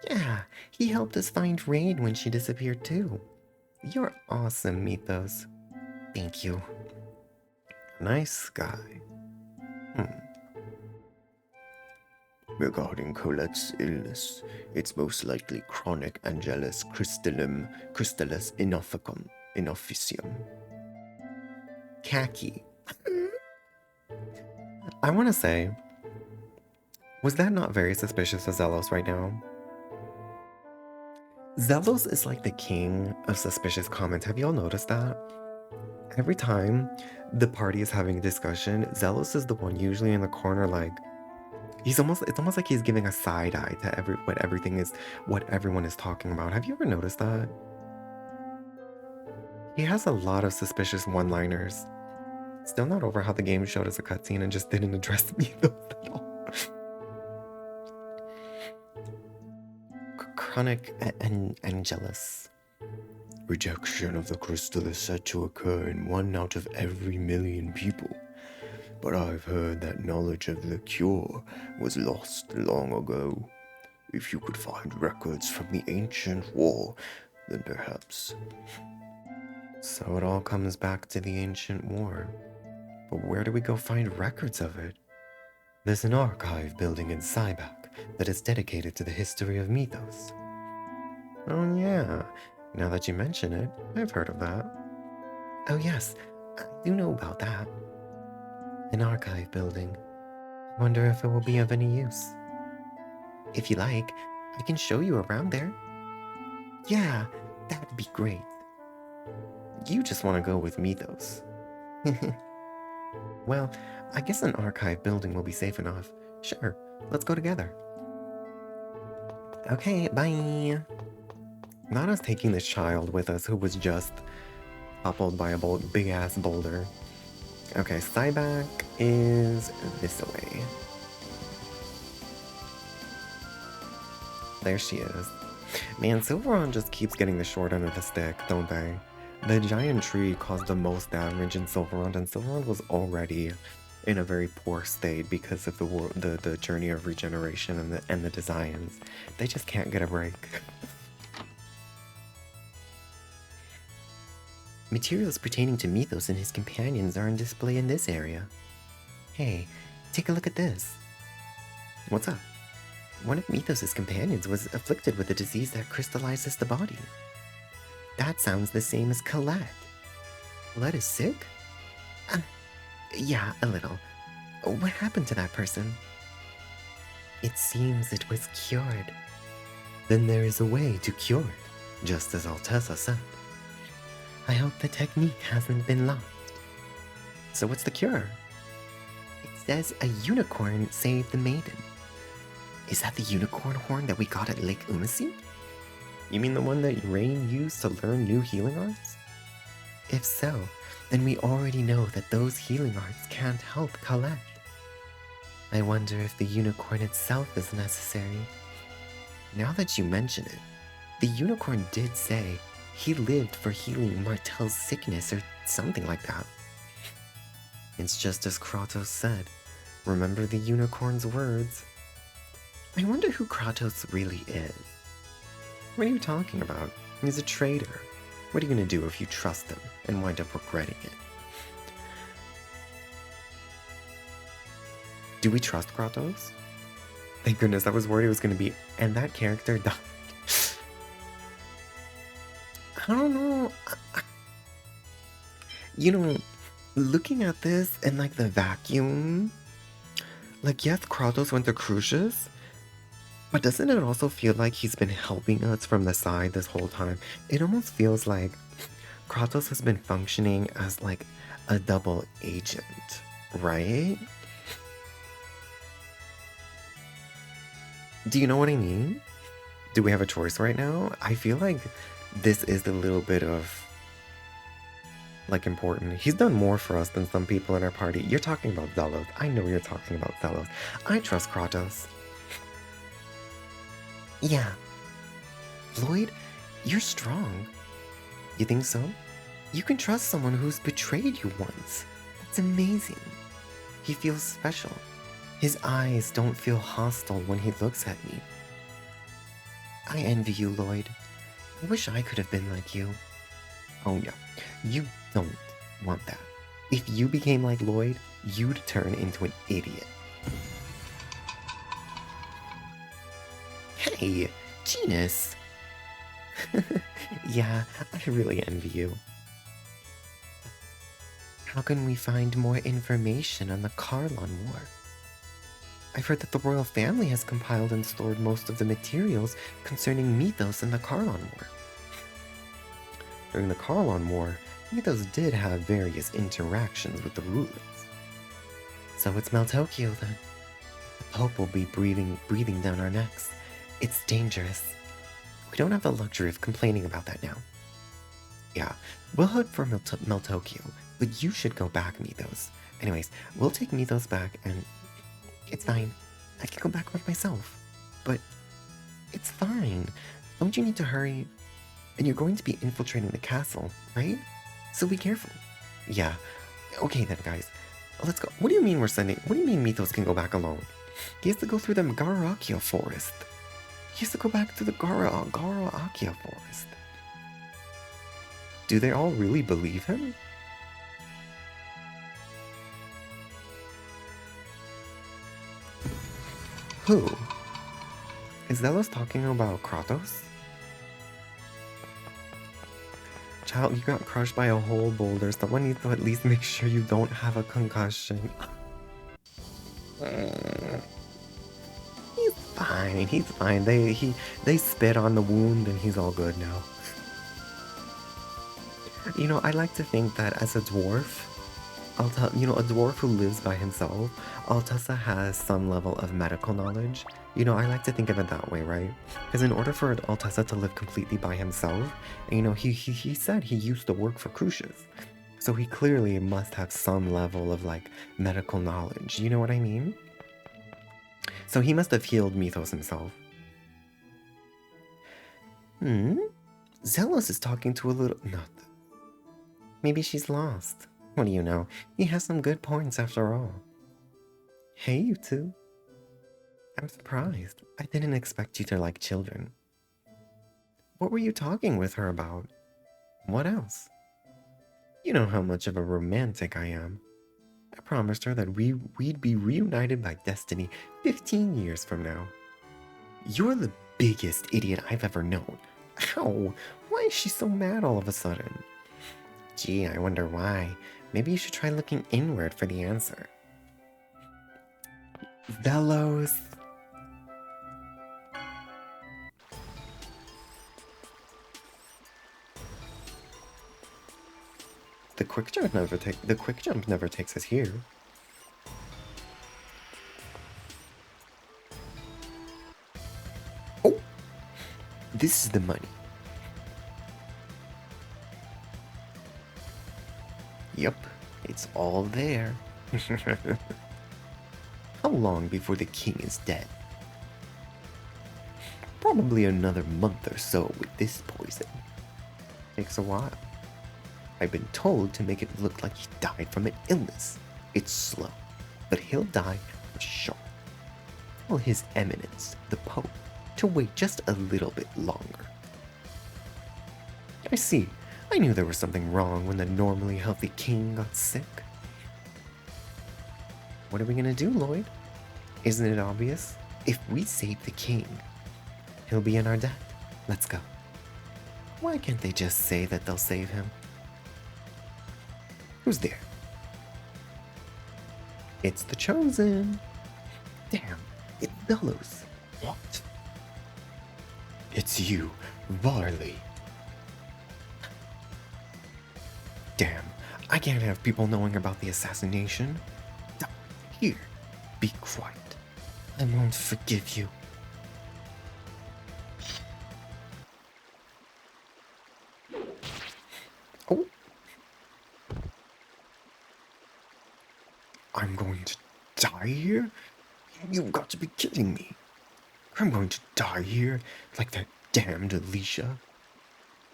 Yeah, he helped us find Rain when she disappeared too. You're awesome, Mythos. Thank you. Nice guy. Regarding Colette's illness, it's most likely chronic Angelus crystallis inofficium. Khaki. I want to say, was that not very suspicious of Zelos right now? Zelos is like the king of suspicious comments. Have y'all noticed that? Every time the party is having a discussion, Zelos is the one usually in the corner like, it's almost like he's giving a side eye to what everyone is talking about. Have you ever noticed that? He has a lot of suspicious one-liners. Still not over how the game showed us a cutscene and just didn't address me at all. Chronic Angelus. Rejection of the crystal is said to occur in 1 out of every 1,000,000 people. But I've heard that knowledge of the cure was lost long ago. If you could find records from the ancient war, then perhaps. So it all comes back to the ancient war. But where do we go find records of it? There's an archive building in Cybak that is dedicated to the history of Mythos. Oh yeah, now that you mention it, I've heard of that. Oh yes, I do know about that. An archive building. Wonder if it will be of any use. If you like, I can show you around there. Yeah, that'd be great. You just want to go with Mythos. Well, I guess an archive building will be safe enough. Sure, let's go together. Okay, bye. Not us taking this child with us who was just toppled by a big-ass boulder. Okay, Cybak is this way. There she is. Man, Silveron just keeps getting the short end of the stick, don't they? The giant tree caused the most damage in Silveron, and Silveron was already in a very poor state because of the journey of regeneration and the designs. They just can't get a break. Materials pertaining to Mythos and his companions are on display in this area. Hey, take a look at this. What's up? One of Mythos' companions was afflicted with a disease that crystallizes the body. That sounds the same as Colette. Colette is sick? Yeah, a little. What happened to that person? It seems it was cured. Then there is a way to cure it, just as Altessa said. I hope the technique hasn't been lost. So what's the cure? It says a unicorn saved the maiden. Is that the unicorn horn that we got at Lake Umasi? You mean the one that Rain used to learn new healing arts? If so, then we already know that those healing arts can't help Colette. I wonder if the unicorn itself is necessary. Now that you mention it, the unicorn did say he lived for healing Martel's sickness or something like that. It's just as Kratos said. Remember the unicorn's words. I wonder who Kratos really is. What are you talking about? He's a traitor. What are you gonna do if you trust him and wind up regretting it? Do we trust Kratos? Thank goodness, I was worried it was gonna be, and that character died. I don't know. You know, looking at this and like the vacuum, Like, yes, Kratos went to Crucius, but doesn't it also feel like he's been helping us from the side this whole time? It almost feels like Kratos has been functioning as like a double agent, right? Do you know what I mean? Do we have a choice right now? I feel like this is a little bit of like important. He's done more for us than some people in our party. You're talking about Zelos. I know you're talking about Zelos. I trust Kratos. Yeah. Lloyd, you're strong. You think so? You can trust someone who's betrayed you once. That's amazing. He feels special. His eyes don't feel hostile when he looks at me. I envy you, Lloyd. I wish I could have been like you. Oh yeah, you don't want that. If you became like Lloyd, you'd turn into an idiot. Hey, Genus! Yeah, I really envy you. How can we find more information on the Karlon War? I've heard that the royal family has compiled and stored most of the materials concerning Mythos and the Karlon War. During the Karlon War, Mythos did have various interactions with the rulers. So it's Meltokio then. The Pope will be breathing down our necks. It's dangerous. We don't have the luxury of complaining about that now. Yeah, we'll head for Meltokio, but you should go back, Mythos. Anyways, we'll take Mythos back and it's fine. I can go back with myself. But it's fine. Don't you need to hurry? And you're going to be infiltrating the castle, right? So be careful. Yeah. Okay then, guys. Let's go. What do you mean we're sending? What do you mean Mythos can go back alone? He has to go through the Garakia forest. He has to go back to the Garakia forest. Do they all really believe him? Who? Is Zelos talking about Kratos? Child, you got crushed by a whole boulder. Someone needs to at least make sure you don't have a concussion. He's fine. He's fine. They spit on the wound and he's all good now. You know, I like to think that as a dwarf, a dwarf who lives by himself, Altessa has some level of medical knowledge. You know, I like to think of it that way, right? Because in order for Altessa to live completely by himself, you know, he said he used to work for Crucius. So he clearly must have some level of, like, medical knowledge. You know what I mean? So he must have healed Mythos himself. Zelos is talking to a little... Maybe she's lost. What do you know? He has some good points after all. Hey, you two. I'm surprised. I didn't expect you to like children. What were you talking with her about? What else? You know how much of a romantic I am. I promised her that we'd be reunited by destiny 15 years from now. You're the biggest idiot I've ever known. Ow! Why is she so mad all of a sudden? Gee, I wonder why. Maybe you should try looking inward for the answer. Zelos. The quick jump never takes us here. Oh! This is the money. Yep, it's all there. How long before the king is dead? Probably another month or so with this poison. Takes a while. I've been told to make it look like he died from an illness. It's slow, but he'll die for sure. Tell His Eminence, the Pope, to wait just a little bit longer. I see. I knew there was something wrong when the normally healthy king got sick. What are we gonna do, Lloyd? Isn't it obvious? If we save the king, he'll be in our debt. Let's go. Why can't they just say that they'll save him? Who's there? It's the Chosen. Damn, it bellows. What? It's you, Varley. Damn, I can't have people knowing about the assassination. Here, be quiet. I won't forgive you. Oh. I'm going to die here? You've got to be kidding me. I'm going to die here like that damned Alicia.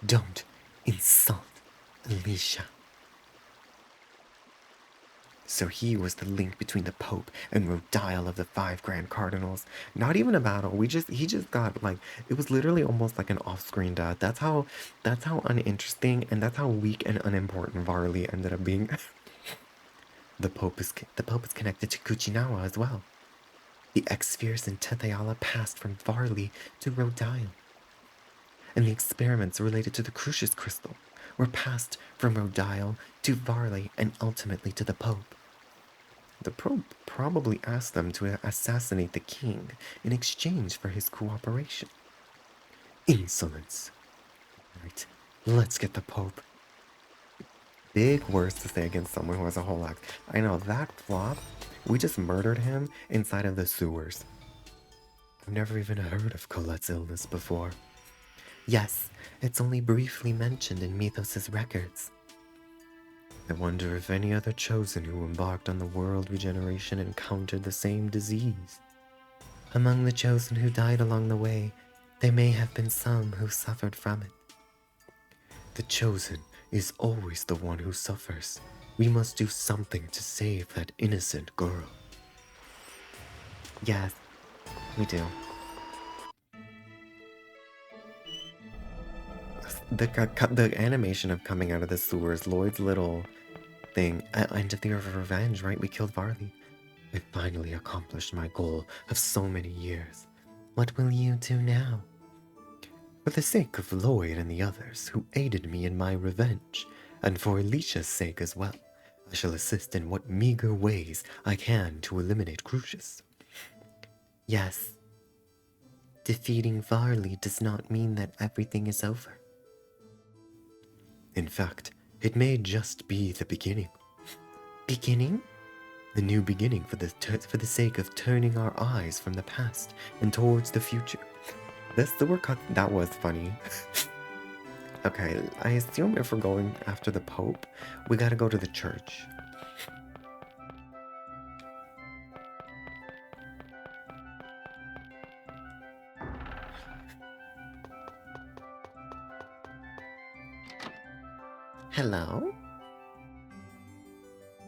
Don't insult Alicia. So he was the link between the Pope and Rodile of the 5 Grand Cardinals. Not even a battle. He just got like, it was literally almost like an off-screen death. That's how uninteresting and that's how weak and unimportant Varley ended up being. The Pope is connected to Kuchinawa as well. The X-Spheres in Tetheala passed from Varley to Rodile. And the experiments related to the Crucius Crystal were passed from Rodile to Varley and ultimately to the Pope. The Pope probably asked them to assassinate the king in exchange for his cooperation. Insolence. Right, let's get the Pope. Big words to say against someone who has a whole axe. I know, that flop, we just murdered him inside of the sewers. I've never even heard of Colette's illness before. Yes, it's only briefly mentioned in Mythos' records. I wonder if any other chosen who embarked on the world regeneration encountered the same disease. Among the chosen who died along the way, there may have been some who suffered from it. The chosen is always the one who suffers. We must do something to save that innocent girl. Yes, we do. The animation of coming out of the sewers, Lloyd's little thing, end of the River of Revenge, right? We killed Varley. I finally accomplished my goal of so many years. What will you do now? For the sake of Lloyd and the others who aided me in my revenge, and for Alicia's sake as well, I shall assist in what meager ways I can to eliminate Crucius. Yes, defeating Varley does not mean that everything is over. In fact, it may just be the beginning. Beginning? The new beginning for the sake of turning our eyes from the past and towards the future. That was funny. Okay, I assume if we're going after the Pope, we gotta go to the church. Hello?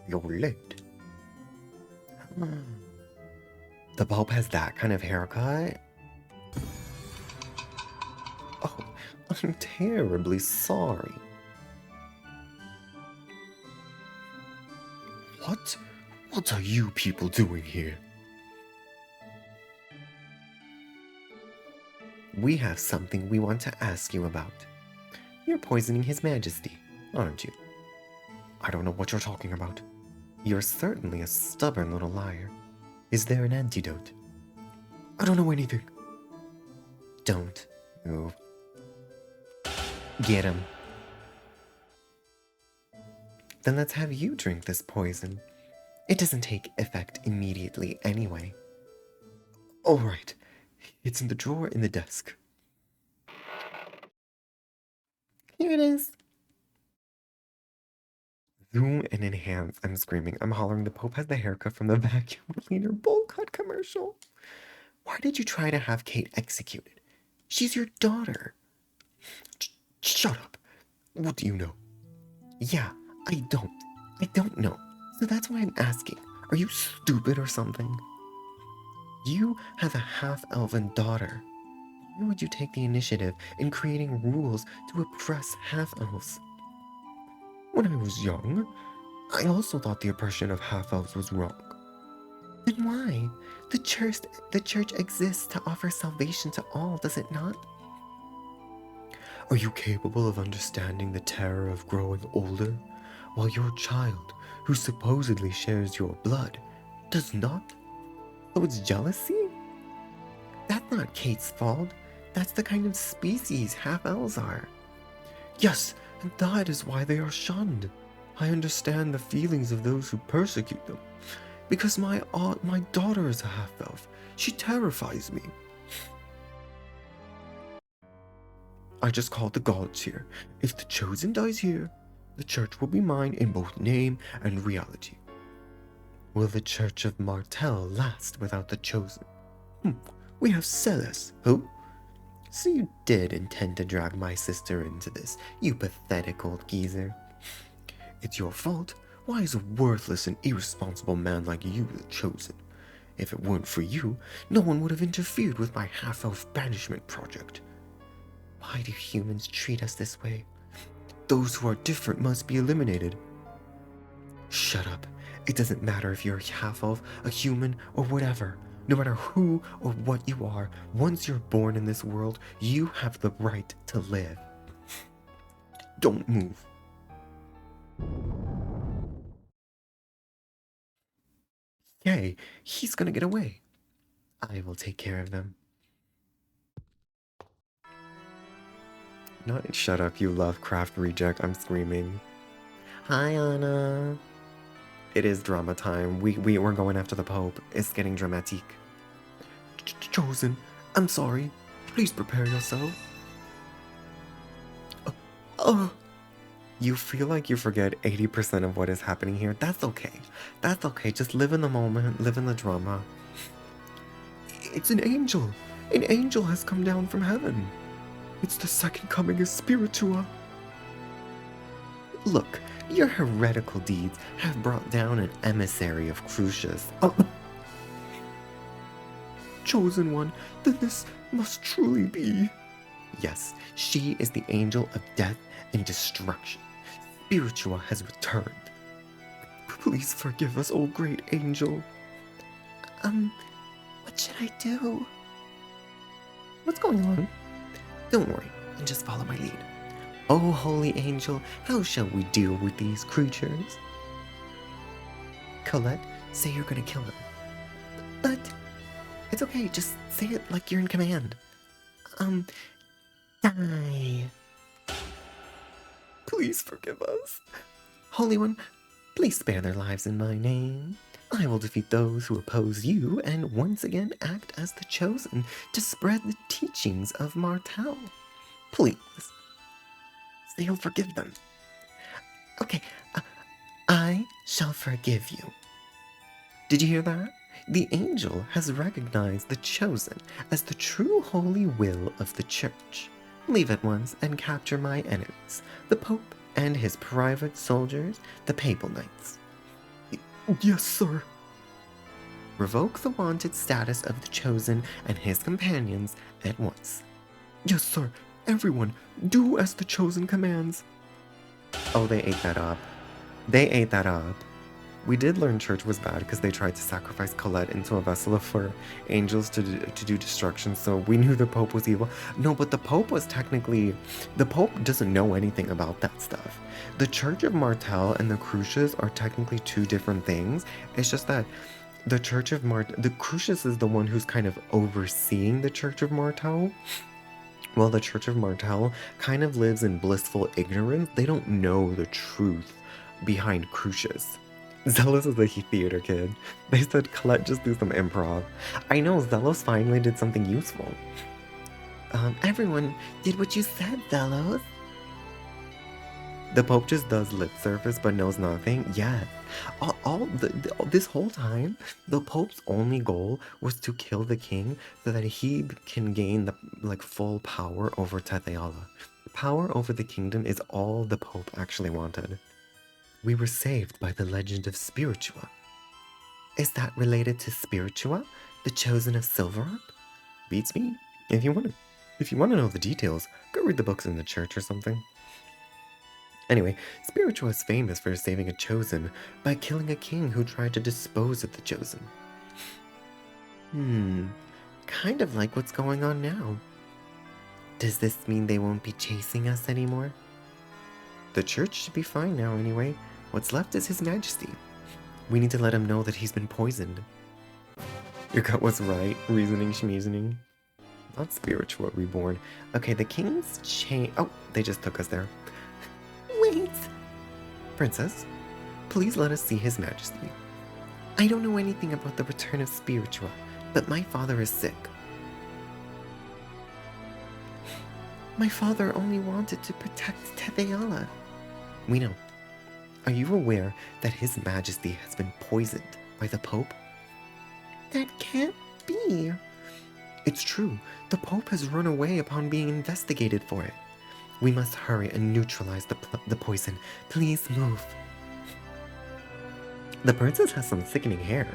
You're late. The Pope has that kind of haircut? Oh, I'm terribly sorry. What are you people doing here? We have something we want to ask you about. You're poisoning His Majesty, aren't you? I don't know what you're talking about. You're certainly a stubborn little liar. Is there an antidote? I don't know anything. Don't move. Get him. Then let's have you drink this poison. It doesn't take effect immediately anyway. All right. It's in the drawer in the desk. Here it is. Zoom and enhance. I'm screaming. I'm hollering. The Pope has the haircut from the vacuum cleaner bowl cut commercial. Why did you try to have Kate executed? She's your daughter. Shut up. What do you know? Yeah, I don't know. So that's why I'm asking. Are you stupid or something? You have a half-elven daughter. Why would you take the initiative in creating rules to oppress half-elves? When I was young, I also thought the oppression of half-elves was wrong. Then why? The church exists to offer salvation to all, does it not? Are you capable of understanding the terror of growing older, while your child, who supposedly shares your blood, does not? So it's jealousy? That's not Kate's fault. That's the kind of species half-elves are. Yes, and that is why they are shunned. I understand the feelings of those who persecute them. Because my daughter is a half-elf. She terrifies me. I just called the gods here. If the Chosen dies here, the church will be mine in both name and reality. Will the Church of Martel last without the Chosen? We have Celes. Who? So you did intend to drag my sister into this, you pathetic old geezer. It's your fault. Why is a worthless and irresponsible man like you the Chosen? If it weren't for you, no one would have interfered with my half-elf banishment project. Why do humans treat us this way? Those who are different must be eliminated. Shut up. It doesn't matter if you're a half-elf, a human, or whatever. No matter who or what you are, once you're born in this world, you have the right to live. Don't move. Yay, he's gonna get away. I will take care of them. Not shut up, you Lovecraft reject, I'm screaming. Hi, Anna. It is drama time. We're going after the Pope. It's getting dramatic. Chosen, I'm sorry. Please prepare yourself. You feel like you forget 80% of what is happening here. That's okay. That's okay. Just live in the moment, live in the drama. It's an angel. An angel has come down from heaven. It's the second coming of Spiritua. Look, your heretical deeds have brought down an emissary of Crucius. Chosen one, then this must truly be. Yes, she is the angel of death and destruction. Spiritua has returned. Please forgive us, O great angel. What should I do? What's going on? Don't worry, and just follow my lead. Oh, holy angel, how shall we deal with these creatures? Colette, say you're gonna kill them. But it's okay, just say it like you're in command. Die. Please forgive us. Holy One, please spare their lives in my name. I will defeat those who oppose you and once again act as the Chosen to spread the teachings of Martel. Please. Say you'll forgive them. Okay, I shall forgive you. Did you hear that? The angel has recognized the Chosen as the true holy will of the Church. Leave at once and capture my enemies, the Pope and his private soldiers, the Papal Knights. Yes, sir. Revoke the wanted status of the Chosen and his companions at once. Yes, sir. Everyone, do as the Chosen commands. Oh, they ate that up. They ate that up. We did learn church was bad because they tried to sacrifice Colette into a vessel for angels to do destruction, so we knew the Pope was evil. No, but the Pope was technically... The Pope doesn't know anything about that stuff. The Church of Martel and the Crucius are technically two different things. It's just that the Church of the Crucius is the one who's kind of overseeing the Church of Martel. Well, the Church of Martel kind of lives in blissful ignorance. They don't know the truth behind Crucius. Zelos is a theater kid. They said, Colette, just do some improv. I know, Zelos finally did something useful. Everyone did what you said, Zelos. The Pope just does lip service but knows nothing. Yes. This whole time, the Pope's only goal was to kill the king so that he can gain the full power over Tetheala. Power over the kingdom is all the Pope actually wanted. We were saved by the legend of Spiritua. Is that related to Spiritua, the Chosen of Silverrot? Beats me. If you want to know the details, go read the books in the church or something. Anyway, Spiritua is famous for saving a Chosen by killing a king who tried to dispose of the Chosen. Kind of like what's going on now. Does this mean they won't be chasing us anymore? The church should be fine now anyway. What's left is His Majesty. We need to let him know that he's been poisoned. Your gut was right. Reasoning, schmeasoning. Not spiritual reborn. Okay, the king's chain. Oh, they just took us there. Wait! Princess, please let us see His Majesty. I don't know anything about the return of spiritual, but my father is sick. My father only wanted to protect Tetheala. We know. Are you aware that His Majesty has been poisoned by the Pope? That can't be. It's true. The Pope has run away upon being investigated for it. We must hurry and neutralize the poison. Please move. The princess has some sickening hair.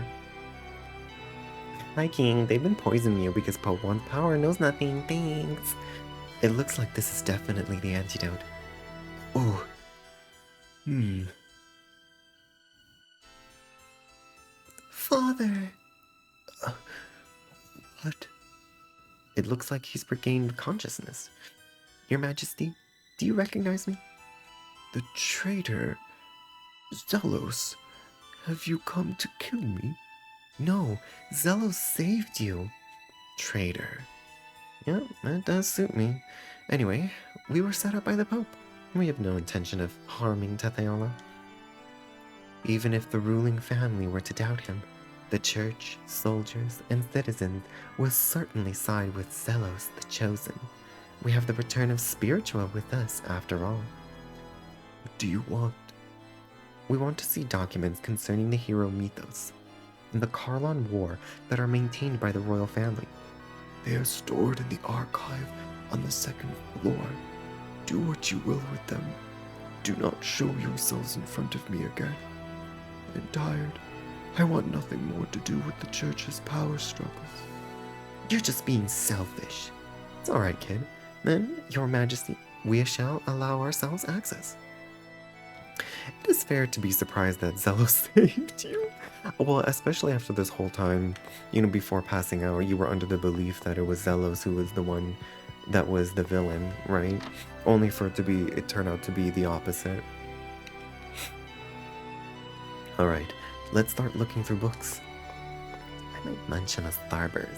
Hi, King. They've been poisoning you because Pope wants power and knows nothing. Thanks. It looks like this is definitely the antidote. Oh. Father. What? It looks like he's regained consciousness. Your Majesty, do you recognize me? The traitor. Zelos. Have you come to kill me? No, Zelos saved you. Traitor. Yeah, that does suit me. Anyway, we were set up by the Pope. We have no intention of harming Tetheala. Even if the ruling family were to doubt him, the church, soldiers, and citizens will certainly side with Zelos the Chosen. We have the return of spiritual with us, after all. What do you want? We want to see documents concerning the hero mythos and the Karlon War that are maintained by the royal family. They are stored in the archive on the second floor. Do what you will with them. Do not show yourselves in front of me again. I'm tired. I want nothing more to do with the church's power struggles. You're just being selfish. It's alright, kid. Then, Your Majesty, we shall allow ourselves access. It is fair to be surprised that Zelos saved you. Well, especially after this whole time, before passing out, you were under the belief that it was Zelos who was the one that was the villain, right? Only for it turned out to be the opposite. Alright, let's start looking through books. I might munch on a starburst.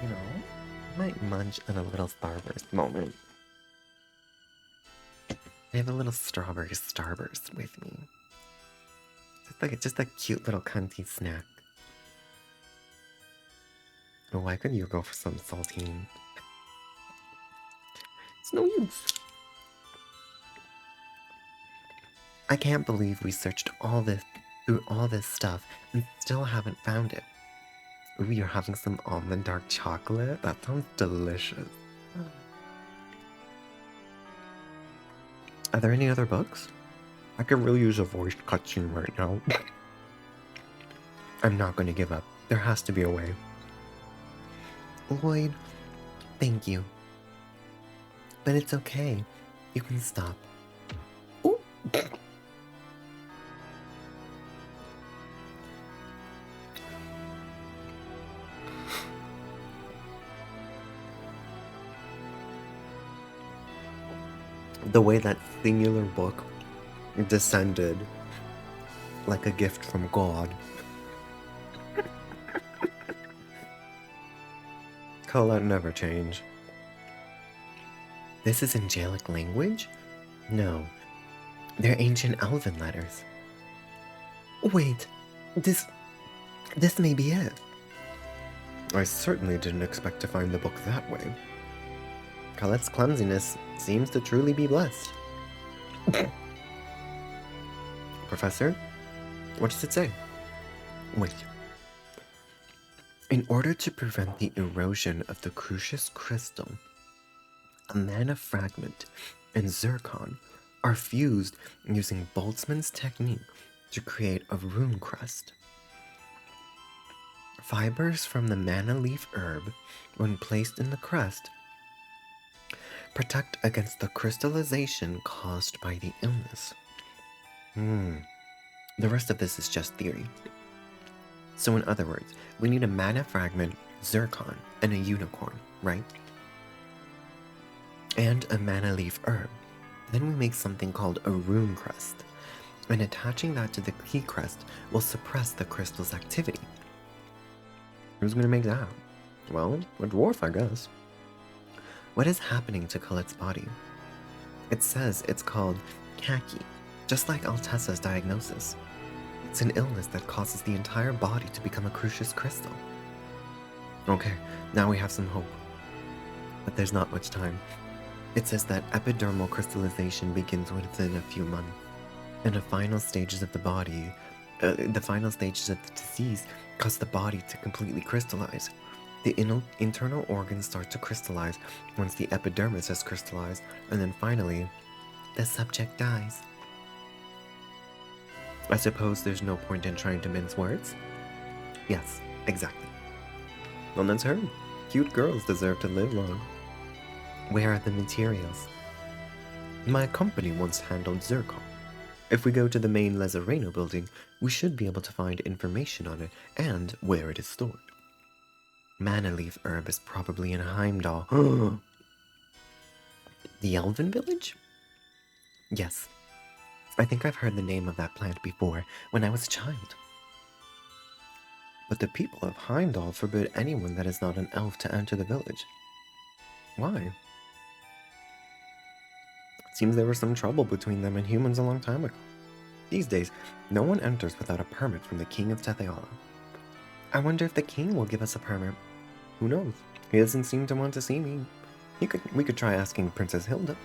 I might munch on a little starburst moment. I have a little strawberry starburst with me. Just a cute little cunty snack. Oh, why couldn't you go for some saltine? It's no use. I can't believe we searched through all this stuff and still haven't found it. Ooh, you're having some almond dark chocolate? That sounds delicious. Are there any other books? I could really use a voice cutscene right now. I'm not going to give up. There has to be a way. Lloyd, thank you. But it's okay. You can stop. Ooh. The way that singular book descended like a gift from God. Colette never change. This is angelic language? No. They're ancient elven letters. Wait, this may be it. I certainly didn't expect to find the book that way. Colette's clumsiness seems to truly be blessed. Professor, what does it say? Wait. In order to prevent the erosion of the Crucius crystal, a mana fragment and zircon are fused using Boltzmann's technique to create a rune crest. Fibers from the mana leaf herb, when placed in the crest, protect against the crystallization caused by the illness. The rest of this is just theory. So in other words, we need a mana fragment, zircon, and a unicorn, right? And a mana leaf herb. Then we make something called a rune crest, and attaching that to the key crest will suppress the crystal's activity. Who's gonna make that? Well, a dwarf, I guess. What is happening to Colette's body? It says it's called khaki, just like Altessa's diagnosis. It's an illness that causes the entire body to become a crucius crystal. Okay, now we have some hope. But there's not much time. It says that epidermal crystallization begins within a few months, and the final stages of the disease cause the body to completely crystallize. The internal organs start to crystallize once the epidermis has crystallized, and then finally, the subject dies. I suppose there's no point in trying to mince words? Yes, exactly. Well, that's her. Cute girls deserve to live long. Where are the materials? My company once handled zircon. If we go to the main Lazareno building, we should be able to find information on it and where it is stored. Mana leaf herb is probably in Heimdall. The Elven village? Yes. I think I've heard the name of that plant before, when I was a child. But the people of Heimdall forbid anyone that is not an elf to enter the village. Why? Seems there was some trouble between them and humans a long time ago. These days, no one enters without a permit from the king of Tetheala. I wonder if the king will give us a permit. Who knows? He doesn't seem to want to see me. We could try asking Princess Hilda.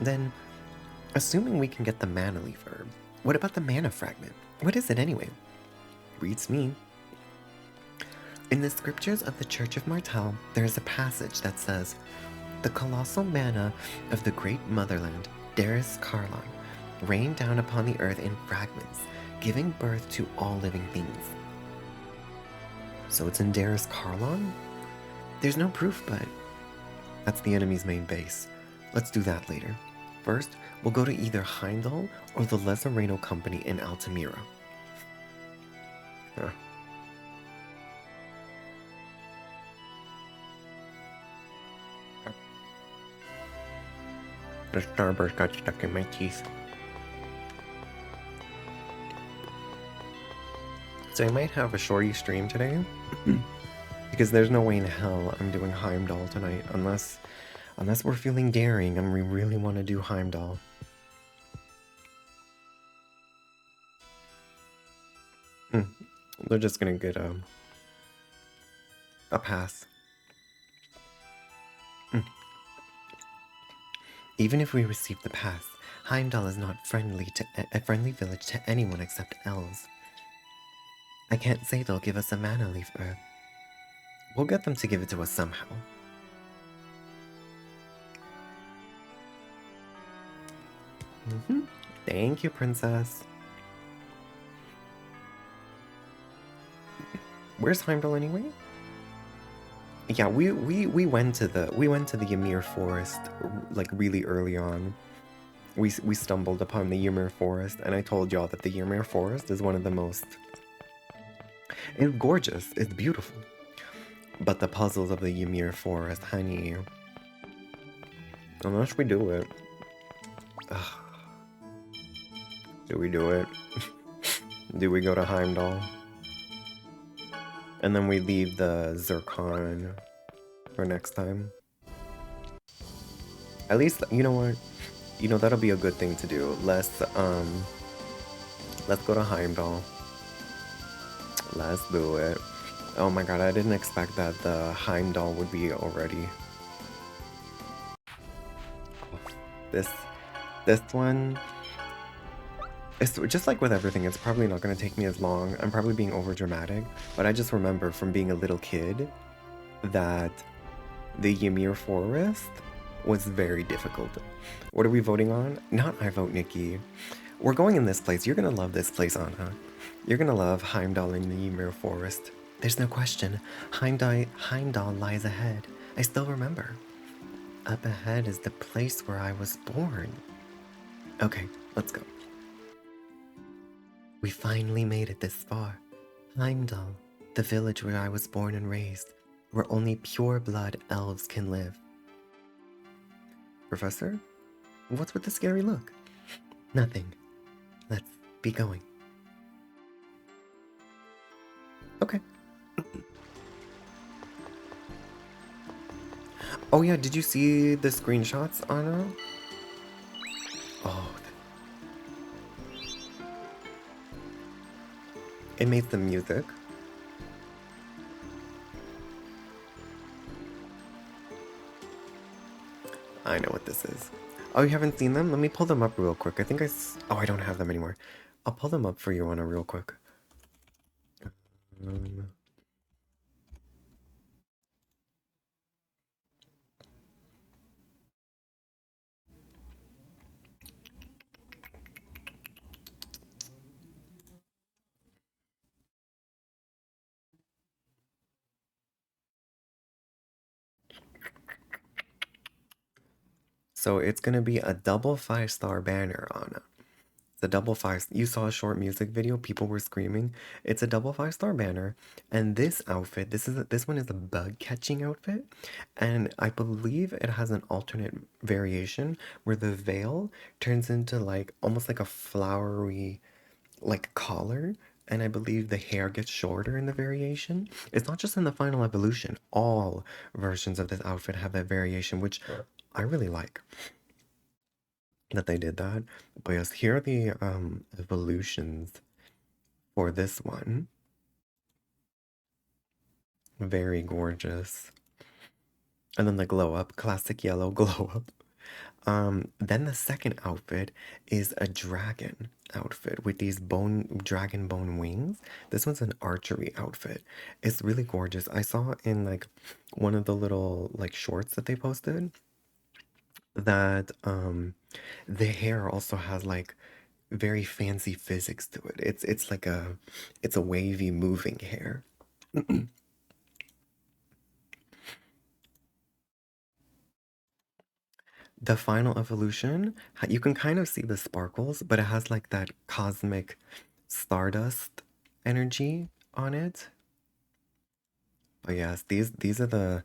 Then, assuming we can get the mana leaf herb, what about the mana fragment? What is it anyway? Reads me. In the scriptures of the Church of Martel, there is a passage that says, "The colossal mana of the great motherland, Daris Karlon, rained down upon the earth in fragments, giving birth to all living things." So it's in Daris Karlon? There's no proof, but that's the enemy's main base. Let's do that later. First, we'll go to either Heimdall or the Lazareno Company in Altamira. Huh. The starburst got stuck in my teeth. So I might have a shorty stream today. Because there's no way in hell I'm doing Heimdall tonight unless we're feeling daring and we really want to do Heimdall. They're just gonna get a pass. Even if we receive the pass, Heimdall is not a friendly village to anyone except elves. I can't say they'll give us a mana leaf herb. We'll get them to give it to us somehow. Thank you, princess. Where's Heimdall anyway? Yeah, we went to the Ymir forest like really early on. We stumbled upon the Ymir forest, and I told y'all that the Ymir forest is one of the most. It's gorgeous. It's beautiful. But the puzzles of the Ymir forest, honey. Unless we do it. Ugh. Do we do it? Do we go to Heimdall? And then we leave the Zircon for next time. At least, you know what? You know, that'll be a good thing to do. Let's go to Heimdall. Let's do it. Oh my god, I didn't expect that the Heimdall would be already. This one, it's just like with everything, it's probably not going to take me as long. I'm probably being over dramatic, but I just remember from being a little kid that the Ymir Forest was very difficult. What are we voting on? Not I vote Nikki. We're going in this place. You're going to love this place, Anna. You're going to love Heimdall in the Ymir Forest. There's no question. Heimdall lies ahead. I still remember. Up ahead is the place where I was born. Okay, let's go. We finally made it this far. Heimdall, the village where I was born and raised, where only pure-blood elves can live. Professor? What's with the scary look? Nothing. Let's be going. Okay. Oh yeah, did you see the screenshots, Anna? Oh, it made the music. I know what this is. Oh, you haven't seen them? Let me pull them up real quick. I think oh, I don't have them anymore. I'll pull them up for you, Anna, real quick. Um, so it's gonna be a double 5-star banner, Anna. The double five. You saw a short music video. People were screaming. It's a double 5-star banner, and this outfit. This one is a bug catching outfit, and I believe it has an alternate variation where the veil turns into like almost like a flowery, like collar, and I believe the hair gets shorter in the variation. It's not just in the final evolution. All versions of this outfit have that variation, which I really like that they did that. But yes, here are the evolutions for this one. Very gorgeous. And then the glow up, classic yellow glow up. Then the second outfit is a dragon outfit with these dragon bone wings. This one's an archery outfit. It's really gorgeous. I saw in like one of the little like shorts that they posted that the hair also has like very fancy physics to it. It's like it's a wavy moving hair. The final evolution, you can kind of see the sparkles, but it has like that cosmic stardust energy on it. But yes, these are the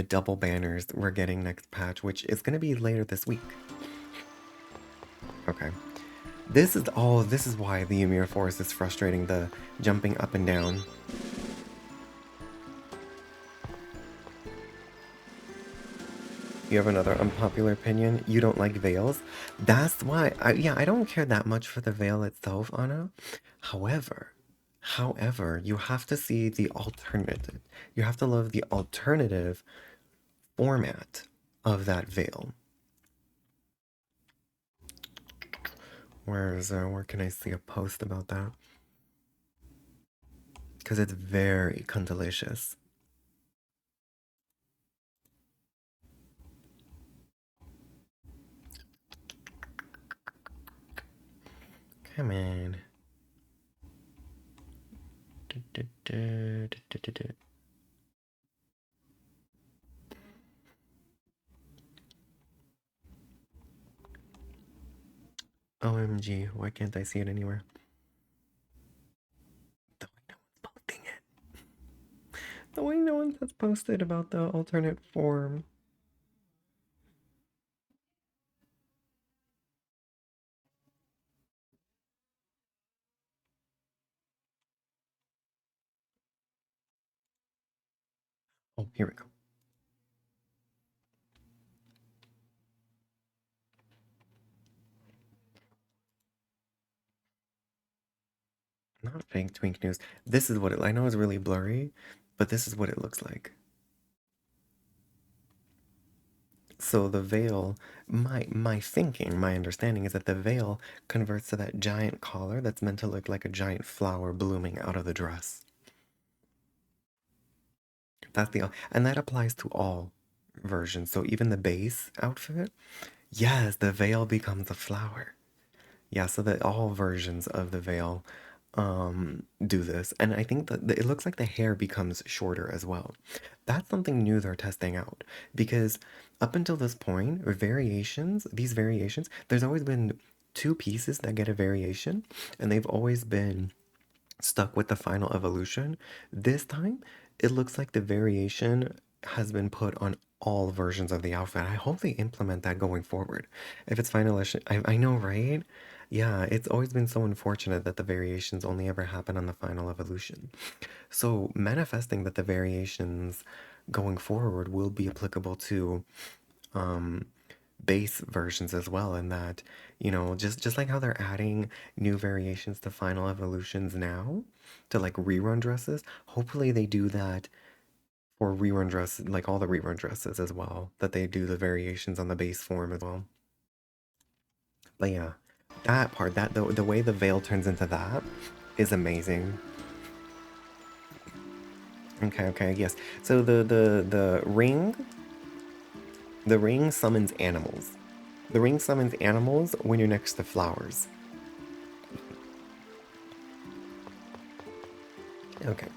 double banners we're getting next patch, which is gonna be later this week. Okay. This is why the Ymir Forest is frustrating, the jumping up and down. You have another unpopular opinion? You don't like veils? That's why, yeah, I don't care that much for the veil itself, Anna. However, you have to see the alternative. You have to love the alternative format of that veil. Where can I see a post about that? Because it's very cuntalicious. Come on. OMG, why can't I see it anywhere? The way no one has posted about the alternate form. Oh, here we go. Not fake twink news. This is what I know is really blurry, but this is what it looks like. So the veil, my thinking, my understanding is that the veil converts to that giant collar that's meant to look like a giant flower blooming out of the dress. And that applies to all versions. So even the base outfit, yes, the veil becomes a flower. Yeah, so that all versions of the veil do this. And I think that it looks like the hair becomes shorter as well. That's something new they're testing out because up until this point, these variations, there's always been two pieces that get a variation, and they've always been stuck with the final evolution. This time, it looks like the variation has been put on all versions of the outfit. I hope they implement that going forward. If it's final, I know, right? Yeah, it's always been so unfortunate that the variations only ever happen on the final evolution. So manifesting that the variations going forward will be applicable to base versions as well, and that, you know, just like how they're adding new variations to Final Evolutions now to like rerun dresses, hopefully they do that for rerun dresses, like all the rerun dresses as well, that they do the variations on the base form as well. But yeah, that part, that the way the veil turns into that is amazing. Okay, yes. So the ring summons animals. The ring summons animals when you're next to flowers. Okay.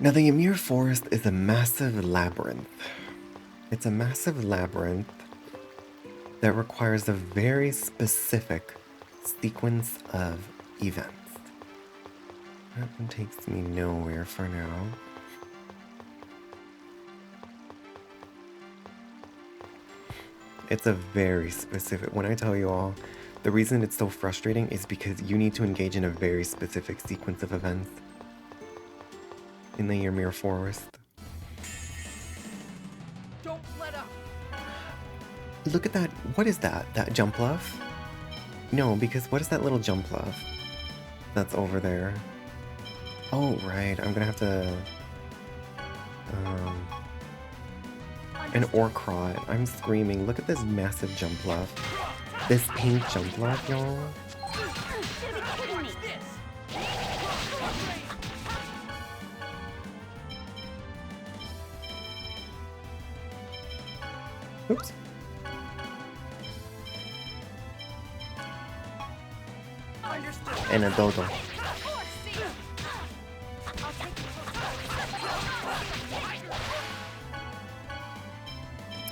Now the Ymir Forest is a massive labyrinth. It's a massive labyrinth that requires a very specific sequence of events. That one takes me nowhere for now. It's a very specific, when I tell you all, the reason it's so frustrating is because you need to engage in a very specific sequence of events in the Ymir Forest. Don't let up. Look at that. What is that? That jump bluff? No, because what is that little jump bluff that's over there? Oh, right. I'm gonna have to... an Orcrot. I'm screaming. Look at this massive jump bluff. This pink jump bluff, y'all. Oops. And a dodo.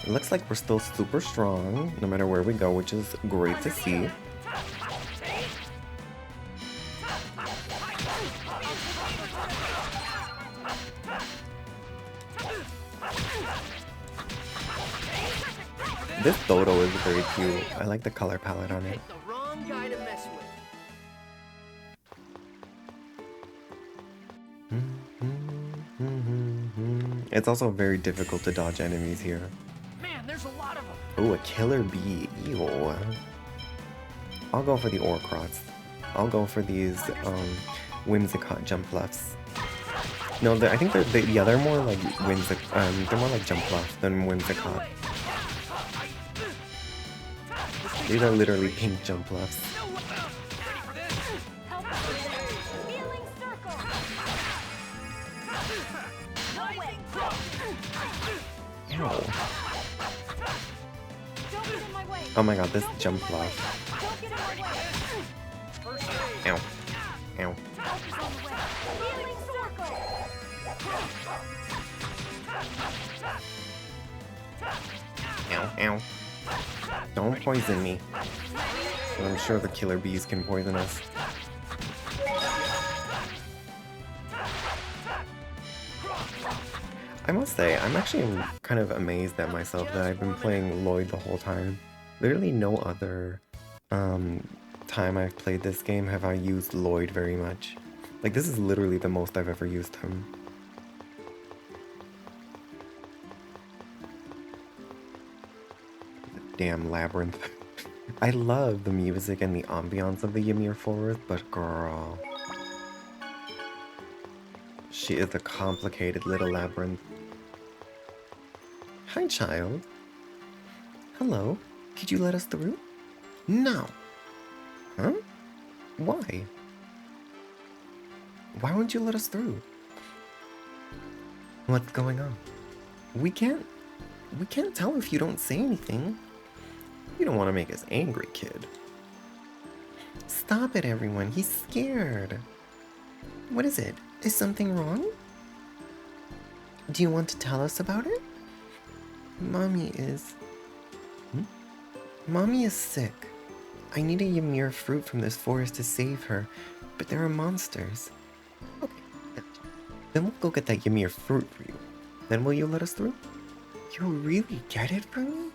It looks like we're still super strong, no matter where we go, which is great to see. This dodo is very cute. I like the color palette on it. The wrong guy to mess with. It's also very difficult to dodge enemies here. Man, there's a lot of them. Oh, a killer bee. Ew. I'll go for the Orcrots. I'll go for these Whimsicott jump bluffs. No, I think they're more like they're more like jump bluff than Whimsicott. These are literally pink jump bluffs. Ow. Oh my god, this jump bluff. Ow. Ow. Ow, ow. Don't poison me. I'm sure the killer bees can poison us. I must say, I'm actually kind of amazed at myself that I've been playing Lloyd the whole time. Literally no other time I've played this game have I used Lloyd very much. Like, this is literally the most I've ever used him. Damn labyrinth. I love the music and the ambiance of the Ymir Forest, but girl, she is a complicated little labyrinth. Hi, child. Hello. Could you let us through? No. Huh? Why? Why won't you let us through? What's going on? We can't tell if you don't say anything. You don't want to make us angry, kid. Stop it, everyone. He's scared. What is it? Is something wrong? Do you want to tell us about it? Mommy is... Mommy is sick. I need a Ymir fruit from this forest to save her, but there are monsters. Okay, then we'll go get that Ymir fruit for you. Then will you let us through? You'll really get it for me?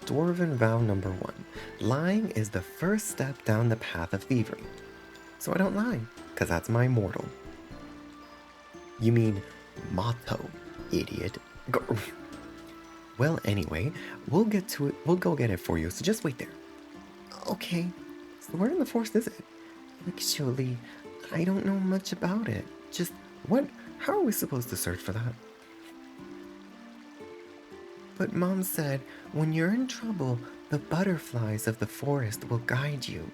Dwarven vow number 1. Lying is the first step down the path of thievery. So I don't lie, because that's my motto. You mean motto, idiot. Go. Well, anyway, we'll get to it. We'll go get it for you, so just wait there. Okay. So where in the forest is it? Actually, I don't know much about it. Just, what? How are we supposed to search for that? But Mom said, when you're in trouble, the butterflies of the forest will guide you.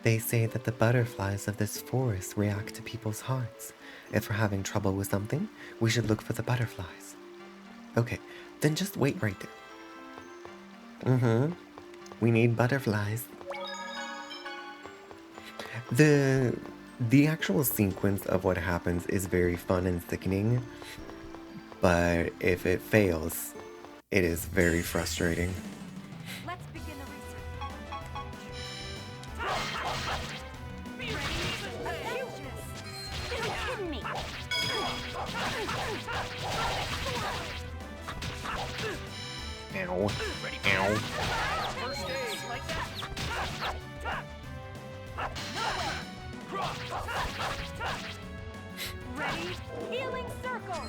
They say that the butterflies of this forest react to people's hearts. If we're having trouble with something, we should look for the butterflies. Okay, then just wait right there. We need butterflies. The actual sequence of what happens is very fun and sickening, but if it fails, it is very frustrating. Let's begin the research. You're kidding me. Ow. Ow. First aid, like that. Ready? Healing circle.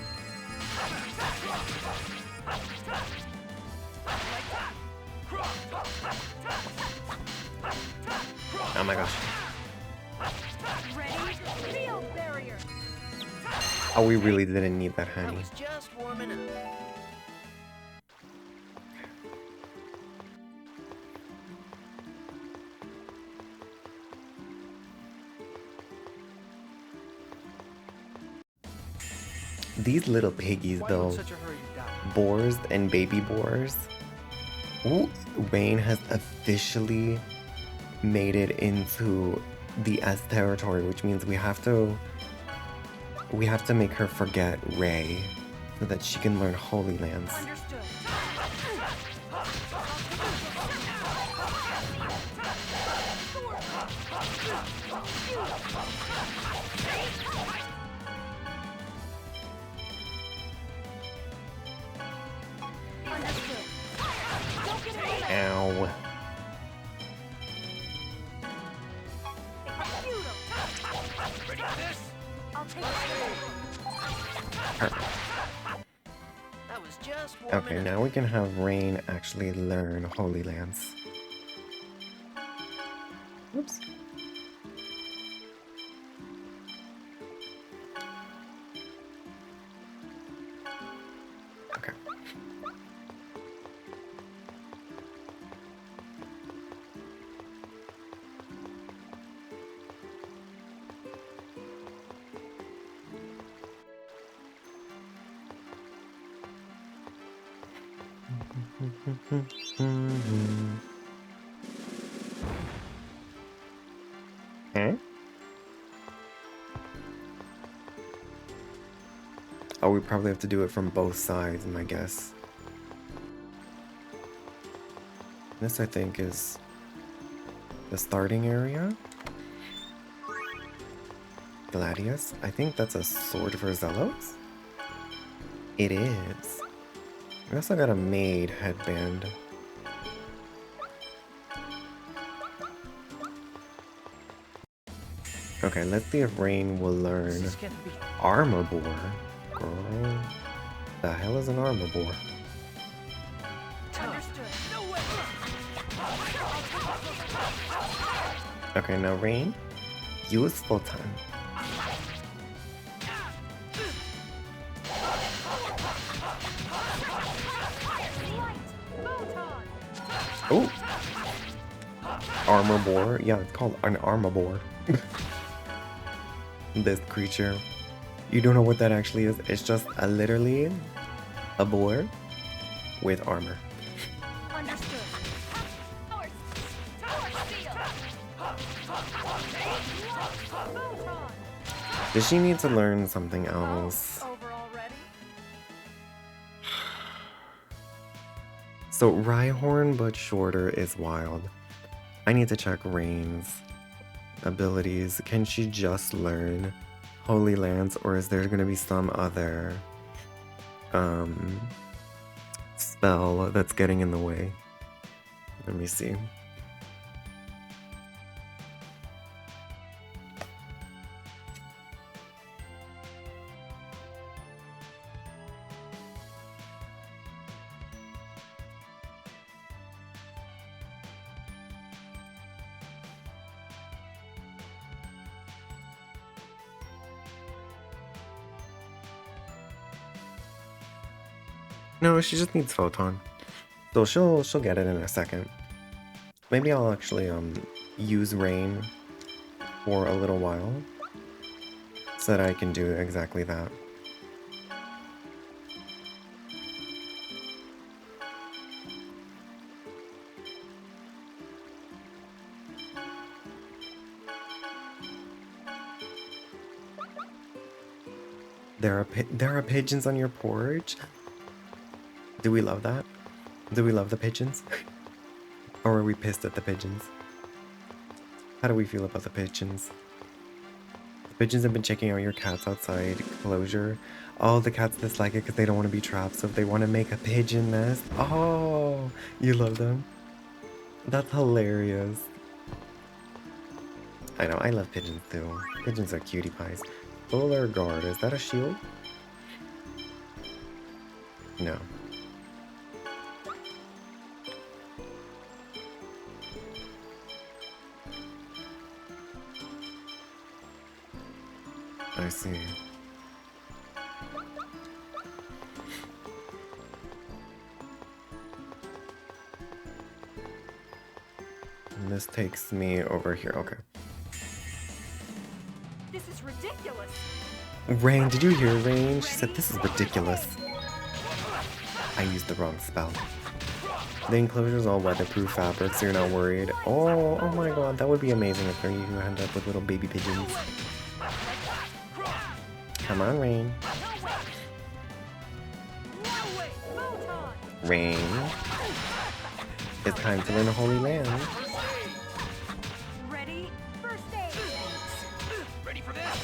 Oh my gosh. Ready? Field barrier. Oh, we really didn't need that, I honey. was just warming up. These little piggies, Why are you in though, such a hurry to die? boars and baby boars. Ooh, Rain has officially made it into the S territory, which means we have to make her forget Ray so that she can learn Holy Lands. Understood. Ow. Ready for this? I'll take Perfect. I was just warming Okay, up. now we can have Rain actually learn Holy Lands. Oops. Okay. Huh? Oh, we probably have to do it from both sides, my guess. This, I think, is the starting area. Gladius? I think that's a sword for Zelos? It is. We also got a maid headband. Okay, let's see if Rain will learn This is gonna be Armor Bore. Girl, the hell is an Armor Bore? Understood. no way. Okay, now Rain, useful time. Oh! Armor Bore? Yeah, it's called an Armor Bore. This creature. You don't know what that actually is? It's just literally a boar with armor. Understood. Does she need to learn something else? Over already? So Rhyhorn but shorter is wild. I need to check Rain's abilities. Can she just learn Holy Lands, or is there gonna be some other spell that's getting in the way? Let me see. No, she just needs photon. So she'll get it in a second. Maybe I'll actually use rain for a little while so that I can do exactly that. There are pigeons on your porch. Do we love that? Do we love the pigeons? Or are we pissed at the pigeons? How do we feel about the pigeons? The pigeons have been checking out your cats outside closure. Oh, the cats dislike it because they don't want to be trapped. So if they want to make a pigeon nest, oh, you love them. That's hilarious. I know, I love pigeons too. Pigeons are cutie pies. Solar guard, is that a shield? No. I see. And this takes me over here, okay. This is ridiculous. Rain, did you hear Rain? She said this is ridiculous. I used the wrong spell. The enclosure's all weatherproof fabric, so you're not worried. Oh my god, that would be amazing if you end up with little baby pigeons. Come on, Rain. Rain. It's time to learn the Holy Land. Ready? First aid. Ready for this?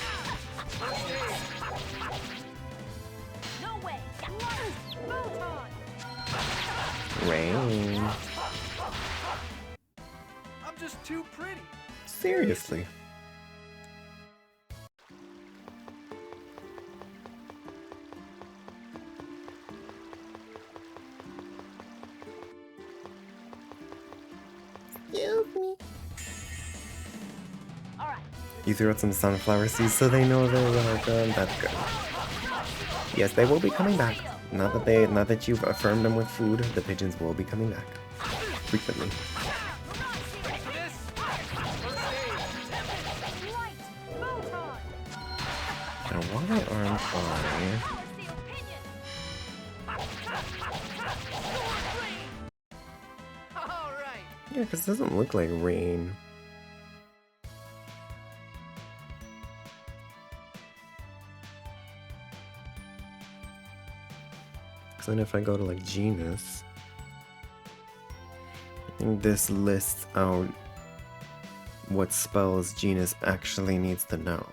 No way. Photon. Rain. I'm just too pretty. Seriously. You threw out some sunflower seeds so they know they're welcome. That's good. Yes, they will be coming back. Now that you've affirmed them with food, the pigeons will be coming back. Frequently. And why aren't I... Yeah, because it doesn't look like rain. So then if I go to like genus, I think this lists out what spells genus actually needs to know.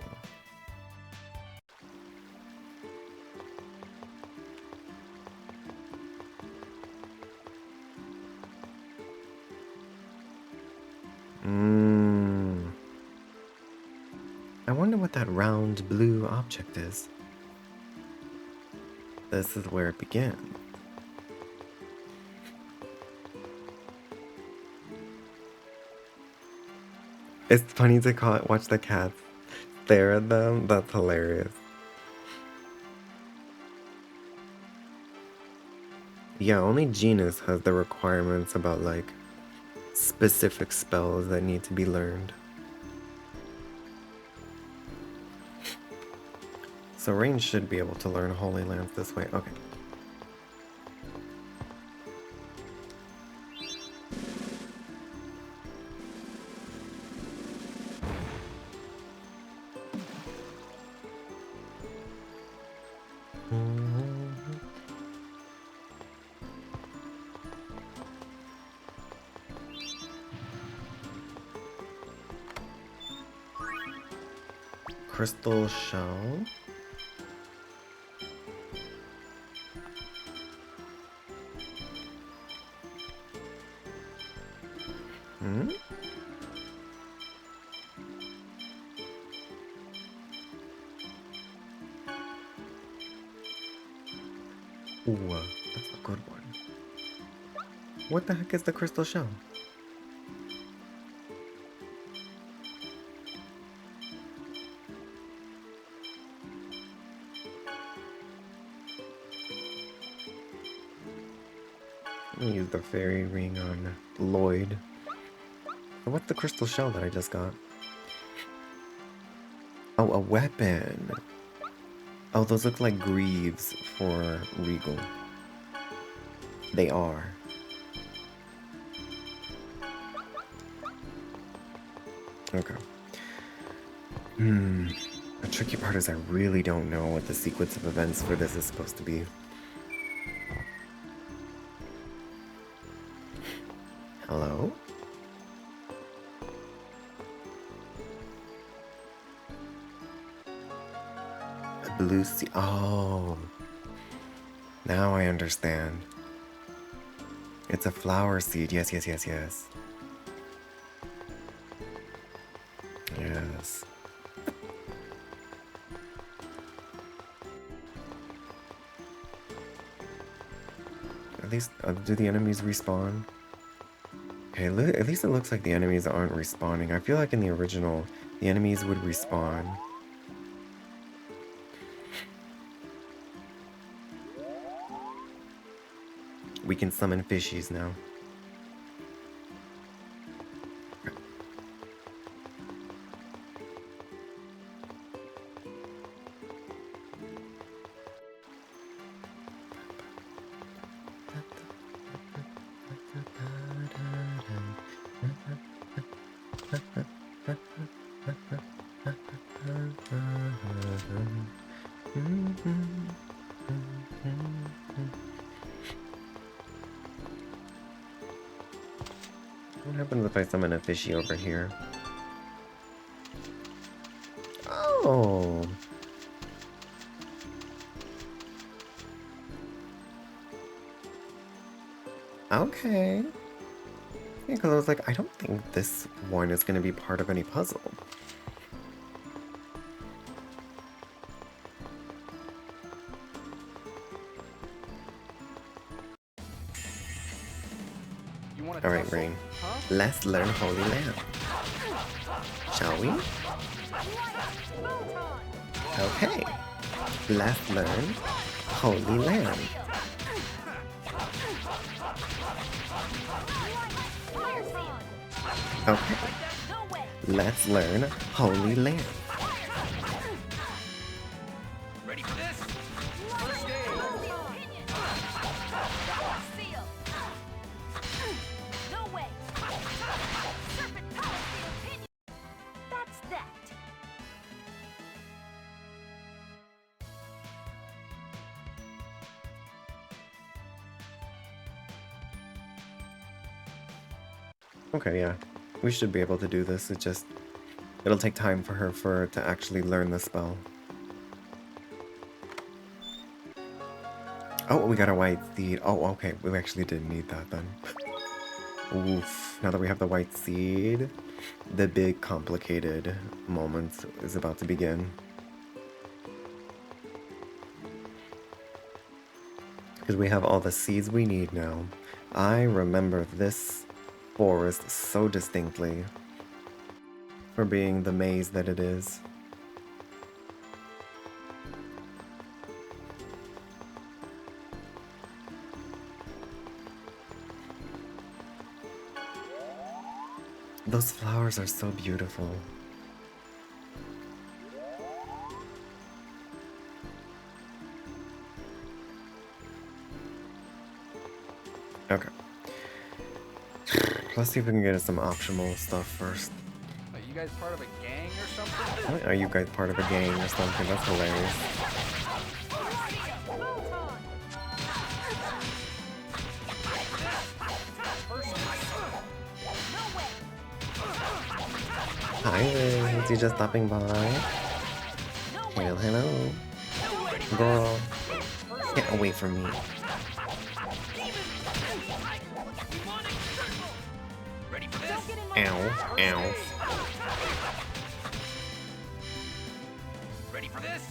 I wonder what that round blue object is. This is where it began. It's funny to watch the cats stare at them. That's hilarious. Yeah, only genus has the requirements about like specific spells that need to be learned. So Rain should be able to learn Holy Lands this way. Okay. Crystal shell. Ooh, that's a good one. What the heck is the crystal shell? Let me use the fairy ring on Lloyd. And what's the crystal shell that I just got? Oh, a weapon. Oh, those look like greaves for Regal. They are. Okay. The tricky part is I really don't know what the sequence of events for this is supposed to be. Hello? A blue sea. Oh. Now I understand. It's a flower seed. Yes, yes, yes, yes. Yes. At least, do the enemies respawn? Okay, at least it looks like the enemies aren't respawning. I feel like in the original, the enemies would respawn. We can summon fishies now. What happens if I summon a fishy over here? Oh! Okay. Because I was like, I don't think this one is going to be part of any puzzle. Alright, Rain. Let's learn Holy Land. Shall we? Okay. Let's learn Holy Land. Okay. Let's learn Holy Land. Ready for this? That's that. Okay, yeah. We should be able to do this. It'll take time for her to actually learn the spell. Oh, we got a white seed. Oh, okay. We actually didn't need that then. Oof. Now that we have the white seed, the big complicated moment is about to begin. Because we have all the seeds we need now. I remember this forest so distinctly for being the maze that it is. Those flowers are so beautiful. Okay. Let's see if we can get some optional stuff first. Are you guys part of a gang or something? What? Are you guys part of a gang or something? That's hilarious. Hi Liz, you just stopping by? Hello, hello. Girl, get away from me. Ow, ow. Ready for this?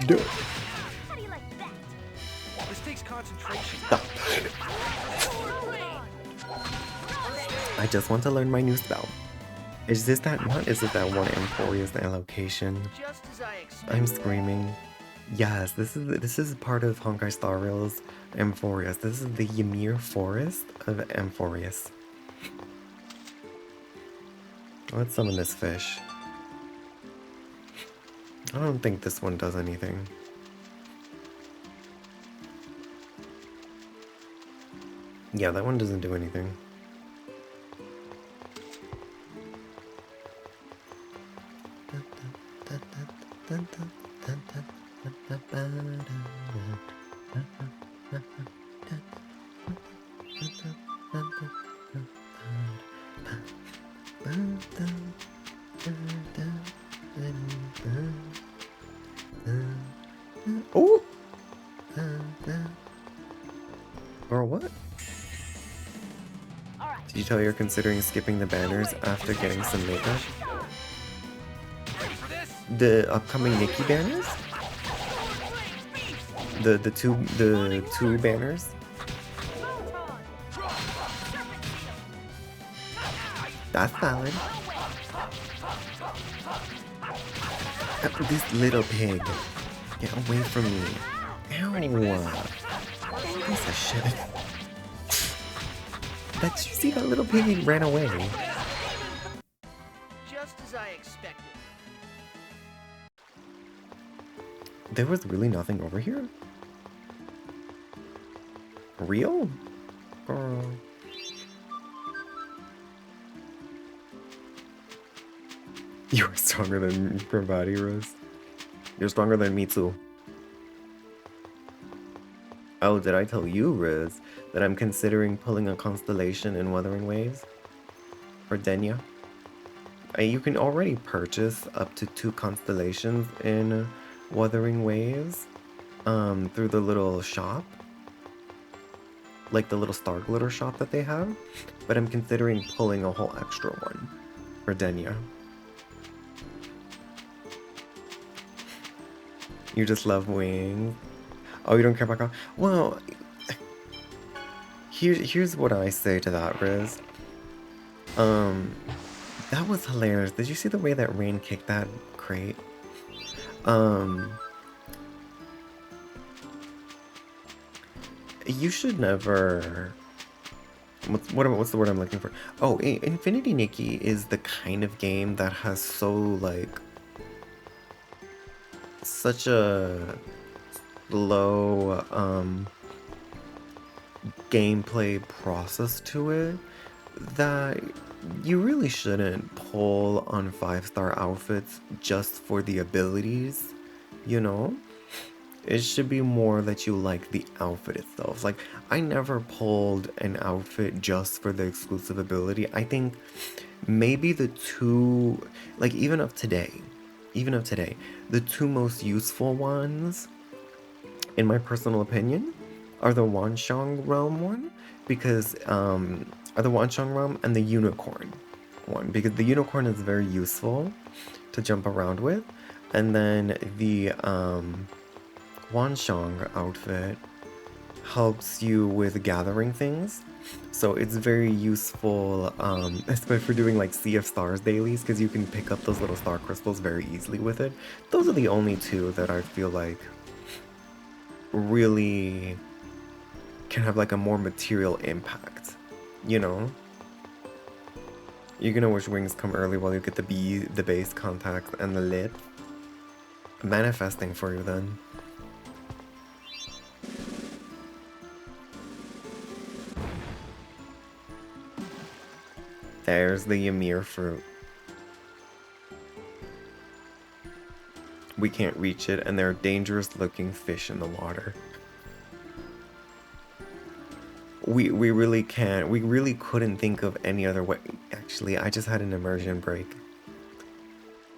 Do it. How do you like that? This takes concentration. Stop. I just want to learn my new spell. Is this that one? Is it that one Emporious location? Just as I expected. I'm screaming. Yes, this is part of Honkai Star Rail's Amphorius. This is the Ymir Forest of Amphorius. Let's summon this fish. I don't think this one does anything. Yeah, that one doesn't do anything. Oh! Or what? Did you tell you're considering skipping the banners after getting some makeup? The upcoming Nikki banners? The two banners? That's valid. This little pig. Get away from me. Ow. Piece of shit. Did you see that little piggy ran away? Just as I expected. There was really nothing over here? Real? Girl. You're stronger than Pravati, Rose. You're stronger than me too. Oh, did I tell you, Riz, that I'm considering pulling a constellation in Wuthering Waves? For Denya? You can already purchase up to 2 constellations in Wuthering Waves through the little shop. Like the little star glitter shop that they have. But I'm considering pulling a whole extra one for Denya. You just love wings. Oh, you don't care about... Well, here's what I say to that, Riz. That was hilarious. Did you see the way that Rain kicked that crate? You should never... What's the word I'm looking for? Oh, Infinity Nikki is the kind of game that has so, like... such a... low gameplay process to it that you really shouldn't pull on 5-star outfits just for the abilities, you know? It should be more that you like the outfit itself. Like, I never pulled an outfit just for the exclusive ability. I think maybe the two, like even of today, the 2 most useful ones in my personal opinion, are the Wanshong Realm one, because, are the Wanshong Realm and the Unicorn one, because the Unicorn is very useful to jump around with, and then the, Wanshong outfit helps you with gathering things, so it's very useful, especially for doing like Sea of Stars dailies, because you can pick up those little star crystals very easily with it. Those are the only 2 that I feel like really can have like a more material impact, you know? You're gonna wish wings come early while you get the base contacts and the lid. Manifesting for you then. There's the Ymir fruit. We can't reach it, and there are dangerous looking fish in the water. We really can't. We really couldn't think of any other way. Actually, I just had an immersion break.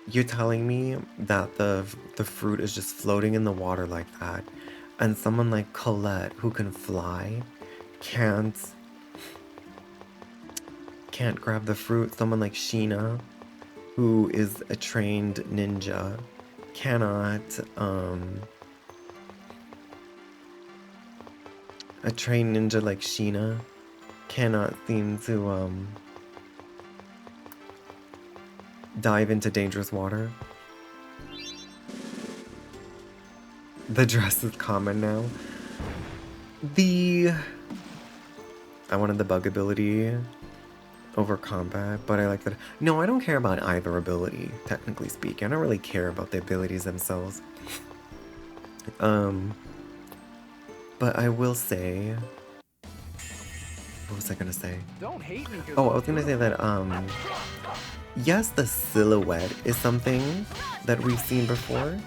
You're telling me that the fruit is just floating in the water like that, and someone like Colette, who can fly, can't grab the fruit. Someone like Sheena, who is a trained ninja, cannot, a trained ninja like Sheena cannot seem to, dive into dangerous water. The dress is common now. I wanted the bug ability over combat, but I like that. No, I don't care about either ability, technically speaking. I don't really care about the abilities themselves. But I will say... What was I gonna say? Don't hate me. Oh, I was gonna say that, yes, the silhouette is something that we've seen before,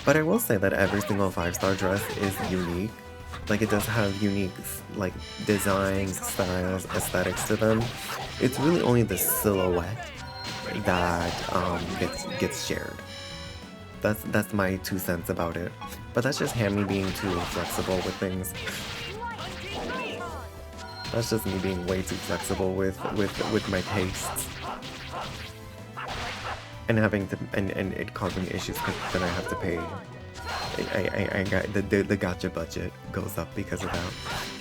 but I will say that every single 5-star dress is unique. Like, it does have unique, like, designs, styles, aesthetics to them. It's really only the silhouette that gets shared. That's my 2 cents about it. But that's just me being too flexible with things. That's just me being way too flexible with my tastes. And having to and it causing issues because then I have to pay. I got the gacha budget goes up because of that.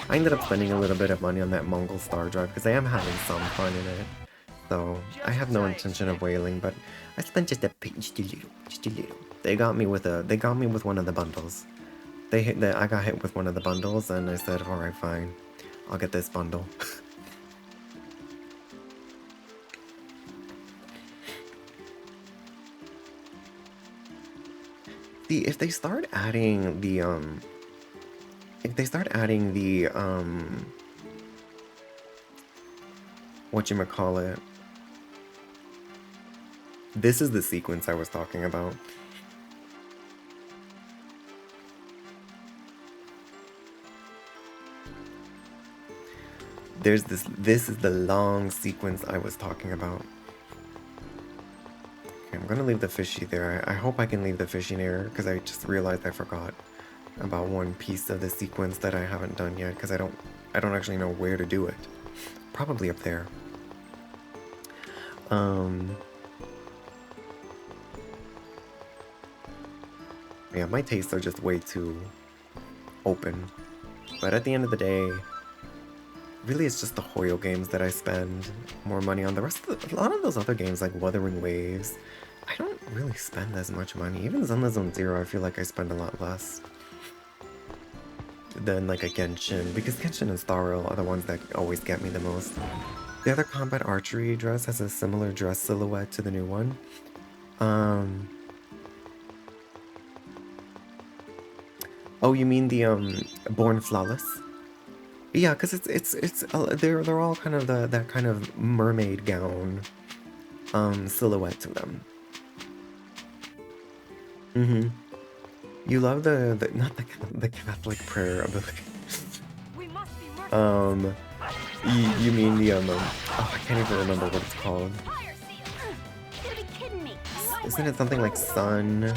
I ended up spending a little bit of money on that Mongol Star Drive because I am having some fun in it. So I have no intention of wailing, but I spent just a little. They got me with one of the bundles. I got hit with one of the bundles, and I said, all right, fine, I'll get this bundle. If they start adding the whatchamacallit, this is the sequence I was talking about. This is the long sequence I was talking about. Okay, I'm gonna leave the fishy there. I hope I can leave the fishy there because I just realized I forgot about one piece of the sequence that I haven't done yet because I don't actually know where to do it. Probably up there. Yeah, my tastes are just way too open. But at the end of the day, really it's just the Hoyo games that I spend more money on. The rest of a lot of those other games like Wuthering Waves, I don't really spend as much money. Even Zenless Zone Zero, I feel like I spend a lot less than like a Genshin, because Genshin and Star Rail are the ones that always get me the most. The other combat archery dress has a similar dress silhouette to the new one. Oh, you mean the Born Flawless? Yeah, because they're all kind of that kind of mermaid gown silhouette to them. You love the not the Catholic prayer ability. You mean the oh, I can't even remember what it's called. Isn't it something like sun? I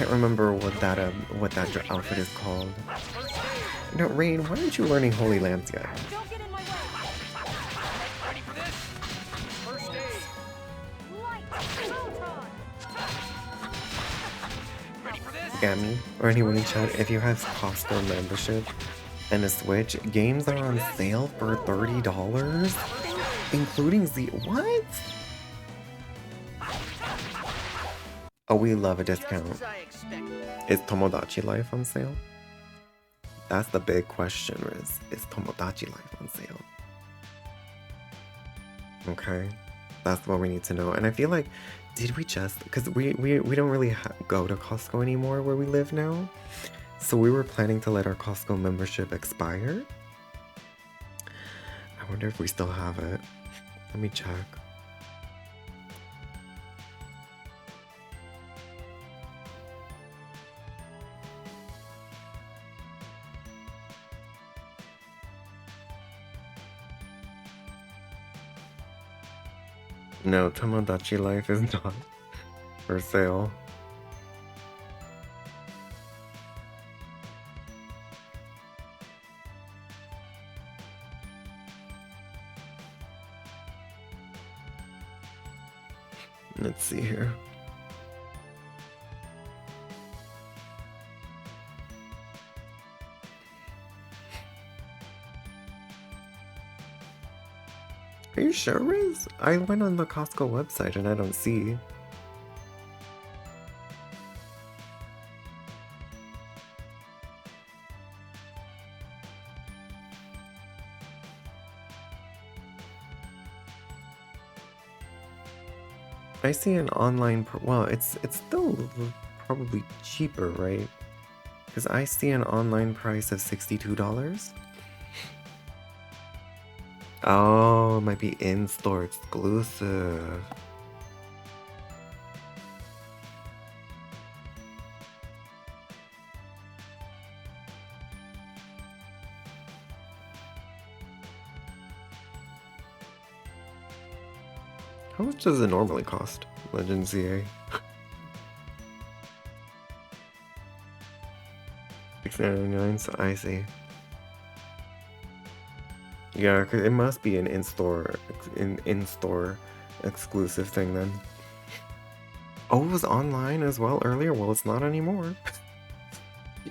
can't remember what that outfit is called. No, Rain, why aren't you learning Holy Lance yet? Gammy, or anyone in chat, if you have Costco membership and a Switch, games are on sale for $30, including what? Oh, we love a discount. Is Tomodachi Life on sale? That's the big question, Riz. Is Tomodachi Life on sale? Okay, that's what we need to know. And I feel like, did we just, because we don't really go to Costco anymore where we live now, so we were planning to let our Costco membership expire. I wonder if we still have it. Let me check. No, Tomodachi Life is not for sale. Let's see here. Are you sure, Riz? I went on the Costco website and I don't see. I see an online, well, it's still probably cheaper, right? Because I see an online price of $62. Oh, it might be in-store exclusive. How much does it normally cost? Legend ZA. $6.99, so I see. Yeah, 'cause it must be an in-store exclusive thing then. Oh, it was online as well earlier? Well, it's not anymore.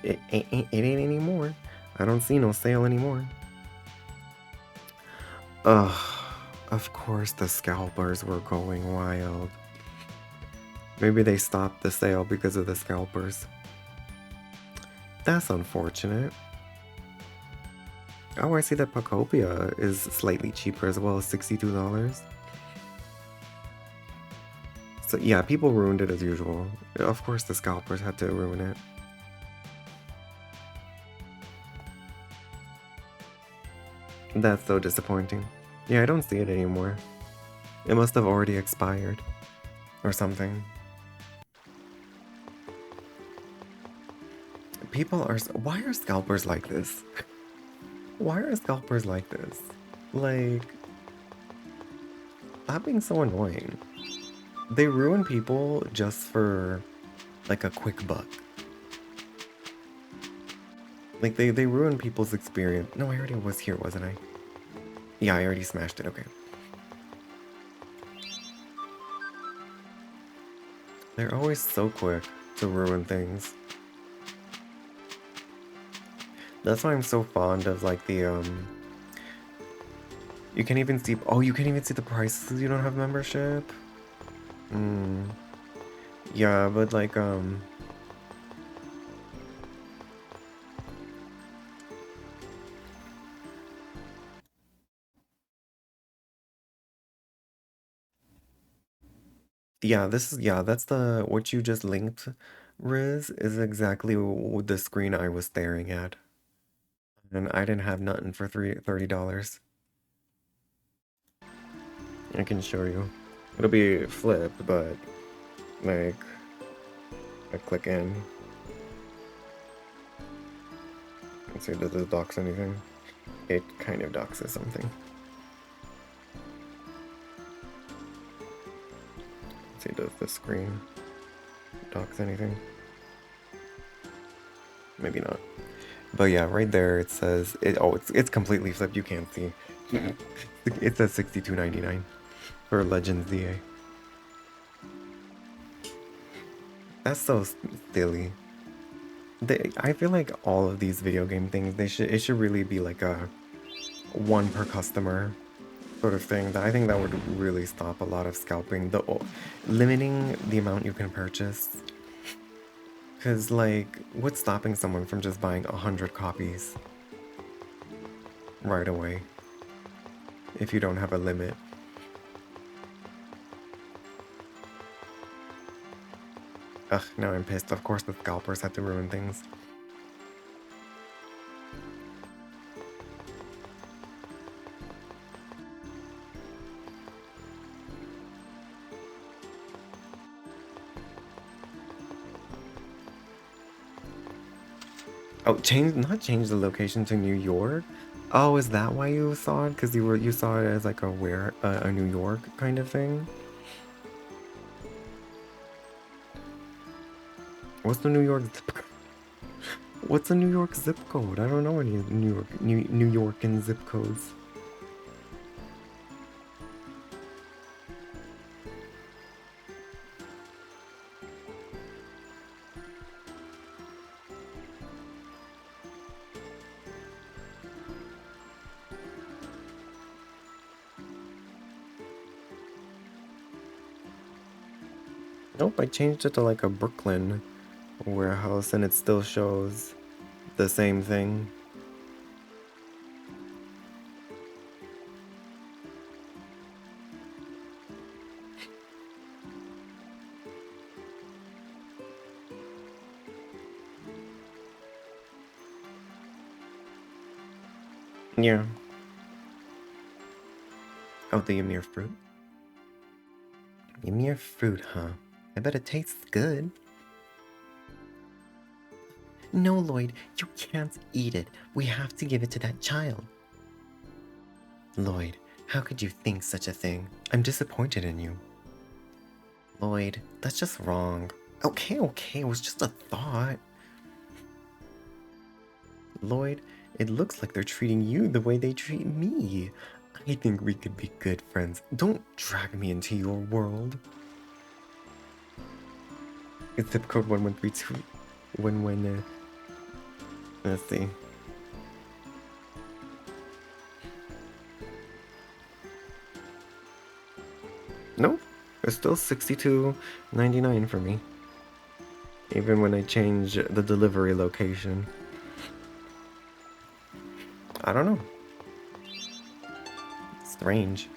It ain't anymore. I don't see no sale anymore. Ugh, of course the scalpers were going wild. Maybe they stopped the sale because of the scalpers. That's unfortunate. Oh, I see that Pacopia is slightly cheaper as well, $62. So yeah, people ruined it as usual. Of course the scalpers had to ruin it. That's so disappointing. Yeah, I don't see it anymore. It must have already expired. Or something. People are... Why are scalpers like this? Why are scalpers like this? Like... Stop being so annoying. They ruin people just for... like a quick buck. Like, they ruin people's experience. No, I already was here, wasn't I? Yeah, I already smashed it, okay. They're always so quick to ruin things. That's why I'm so fond of, like, the, You can even see... Oh, you can't even see the prices you don't have membership? Yeah, but, like, yeah, that's the... What you just linked, Riz, is exactly the screen I was staring at. And I didn't have nothing for $30. I can show you. It'll be flipped, but like I click in. Let's see, does it docs anything? It kind of doxes something. Let's see, does the screen docs anything? Maybe not. But yeah, right there it says it. Oh, it's completely flipped. You can't see. It says $62.99 for Legends DA. That's so silly. I feel like all of these video game things, it should really be like a one per customer sort of thing. I think that would really stop a lot of scalping. Limiting the amount you can purchase. Because, like, what's stopping someone from just buying 100 copies right away if you don't have a limit? Ugh, now I'm pissed. Of course the scalpers had to ruin things. Oh, not change the location to New York? Oh, is that why you saw it? Because you saw it as like a New York kind of thing? What's the New York zip code? What's the New York zip code? I don't know any New York zip codes. Nope, I changed it to like a Brooklyn warehouse and it still shows the same thing. Yeah. Oh, the Ymir fruit? Ymir fruit, huh? I bet it tastes good. No, Lloyd, you can't eat it. We have to give it to that child. Lloyd, how could you think such a thing? I'm disappointed in you. Lloyd, that's just wrong. Okay, it was just a thought. Lloyd, it looks like they're treating you the way they treat me. I think we could be good friends. Don't drag me into your world. It's zip code 1132. Let's see. Nope. It's still $62.99 for me. Even when I change the delivery location. I don't know. Strange.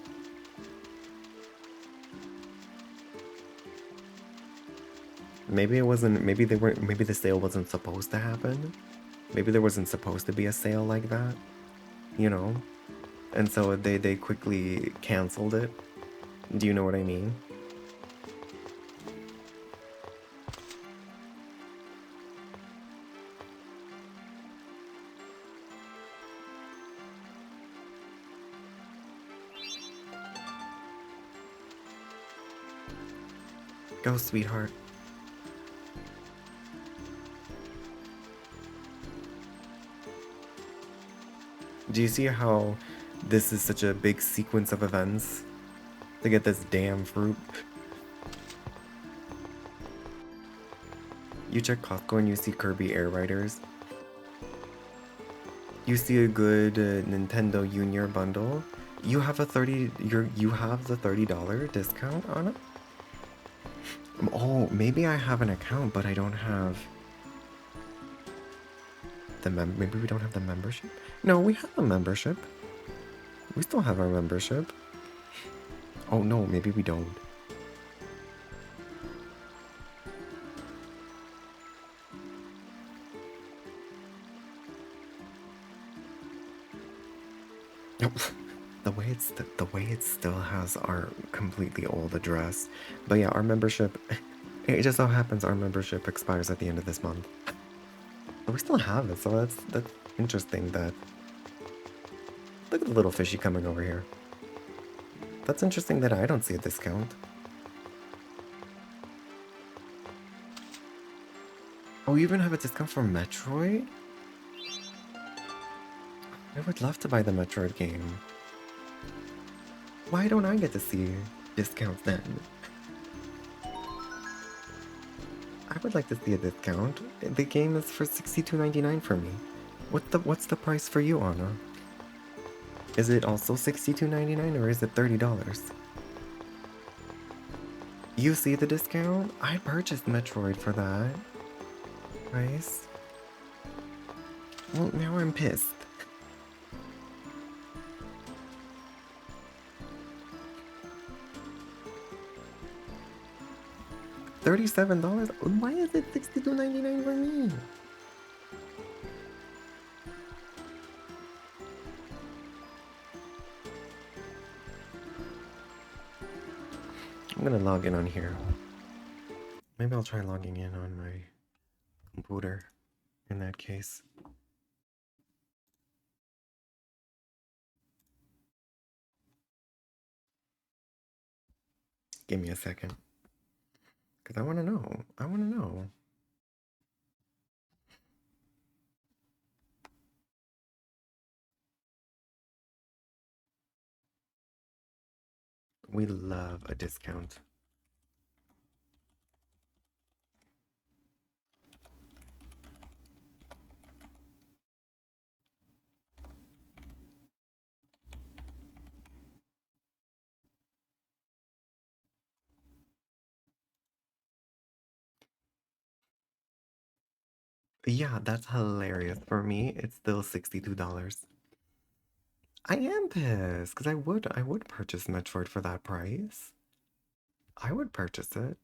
Maybe it wasn't, maybe they weren't, maybe the sale wasn't supposed to happen. Maybe there wasn't supposed to be a sale like that, you know? And so they quickly canceled it. Do you know what I mean? Go, sweetheart. Do you see how this is such a big sequence of events to get this damn fruit? You check Costco and you see Kirby Air Riders. You see a good Nintendo Junior bundle. You have a you have the $30 discount on it? Oh, maybe I have an account, but I don't have the maybe we don't have the membership? No, we have a membership. We still have our membership. Oh no, maybe we don't. Nope. The way it still has our completely old address. But yeah, our membership, it just so happens our membership expires at the end of this month. But we still have it, so that's interesting that. Look at the little fishy coming over here. That's interesting that I don't see a discount. Oh, you even have a discount for Metroid? I would love to buy the Metroid game. Why don't I get to see discounts then? I would like to see a discount. The game is for $62.99 for me. What's the price for you, Anna? Is it also $62.99 or is it $30? You see the discount? I purchased Metroid for that price. Well, now I'm pissed. $37? Why is it $62.99 for me? I'm gonna log in on here. Maybe I'll try logging in on my computer in that case. Give me a second. Because I want to know. I want to know. We love a discount. Yeah, that's hilarious. For me, it's still $62. I am pissed because I would purchase Metroid for that price. I would purchase it.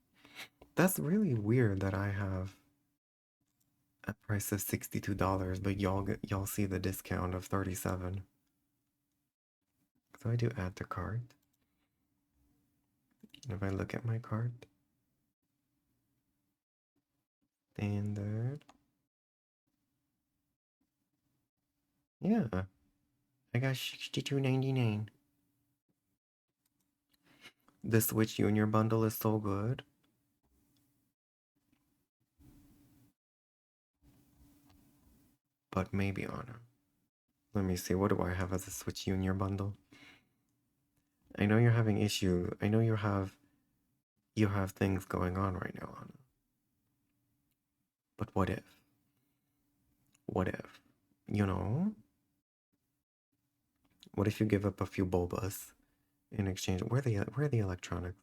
That's really weird that I have a price of $62, but y'all see the discount of 37. So I do add to cart. And if I look at my cart, standard. Yeah, I got $62.99. The Switch Junior bundle is so good. But maybe Anna. Let me see, what do I have as a Switch Junior bundle? I know you're having issues. I know you have things going on right now, Anna. But what if? What if? You know? What if you give up a few bulbas in exchange? Where are the electronics?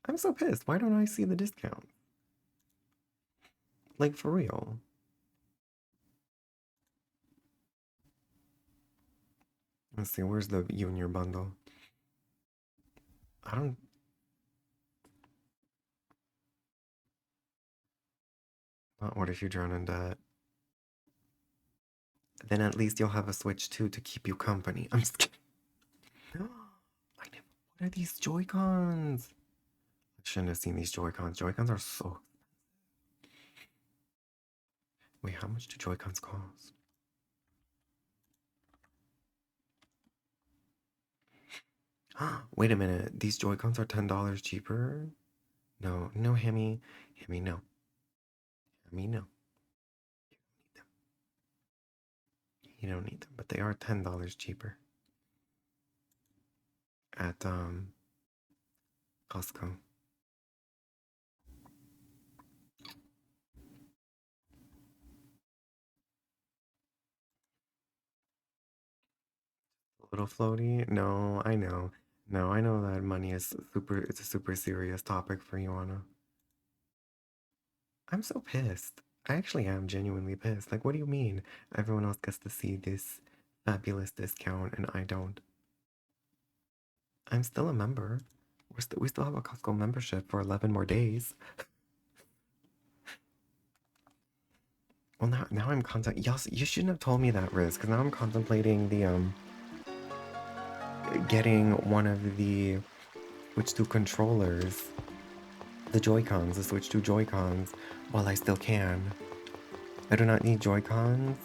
I'm so pissed. Why don't I see the discount? Like, for real. Let's see, where's the Junior bundle? I don't... What if you drown in debt? Then at least you'll have a Switch 2 to keep you company. I'm just kidding. What are these Joy-Cons? I shouldn't have seen these Joy-Cons. Joy-Cons are so... Wait, how much do Joy-Cons cost? Wait a minute. These Joy-Cons are $10 cheaper? No, no, Hemi. Hemi, no. Hemi, no. You don't need them, but they are $10 cheaper at Costco. A little floaty? No, I know. No, I know that money is it's a super serious topic for you, Anna. I'm so pissed. I actually am genuinely pissed. Like, what do you mean? Everyone else gets to see this fabulous discount and I don't. I'm still a member. We still have a Costco membership for 11 more days. Well, now I'm you shouldn't have told me that, Riz, because now I'm contemplating the getting one of the Switch 2 controllers, the Joy-Cons, the Switch 2 Joy-Cons, while I still can. I do not need Joy-Cons.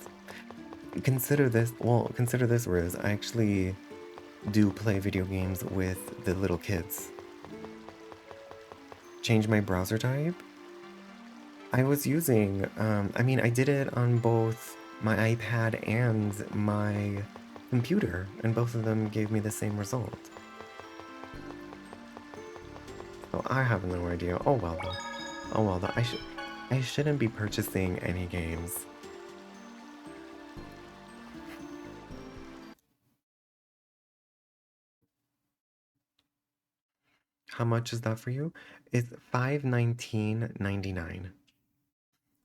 Consider this, Riz. I actually do play video games with the little kids. Change my browser type? I was using, I mean, I did it on both my iPad and my computer, and both of them gave me the same result. So I have no idea. Oh well though. Oh well though. I shouldn't be purchasing any games. How much is that for you? It's $519.99.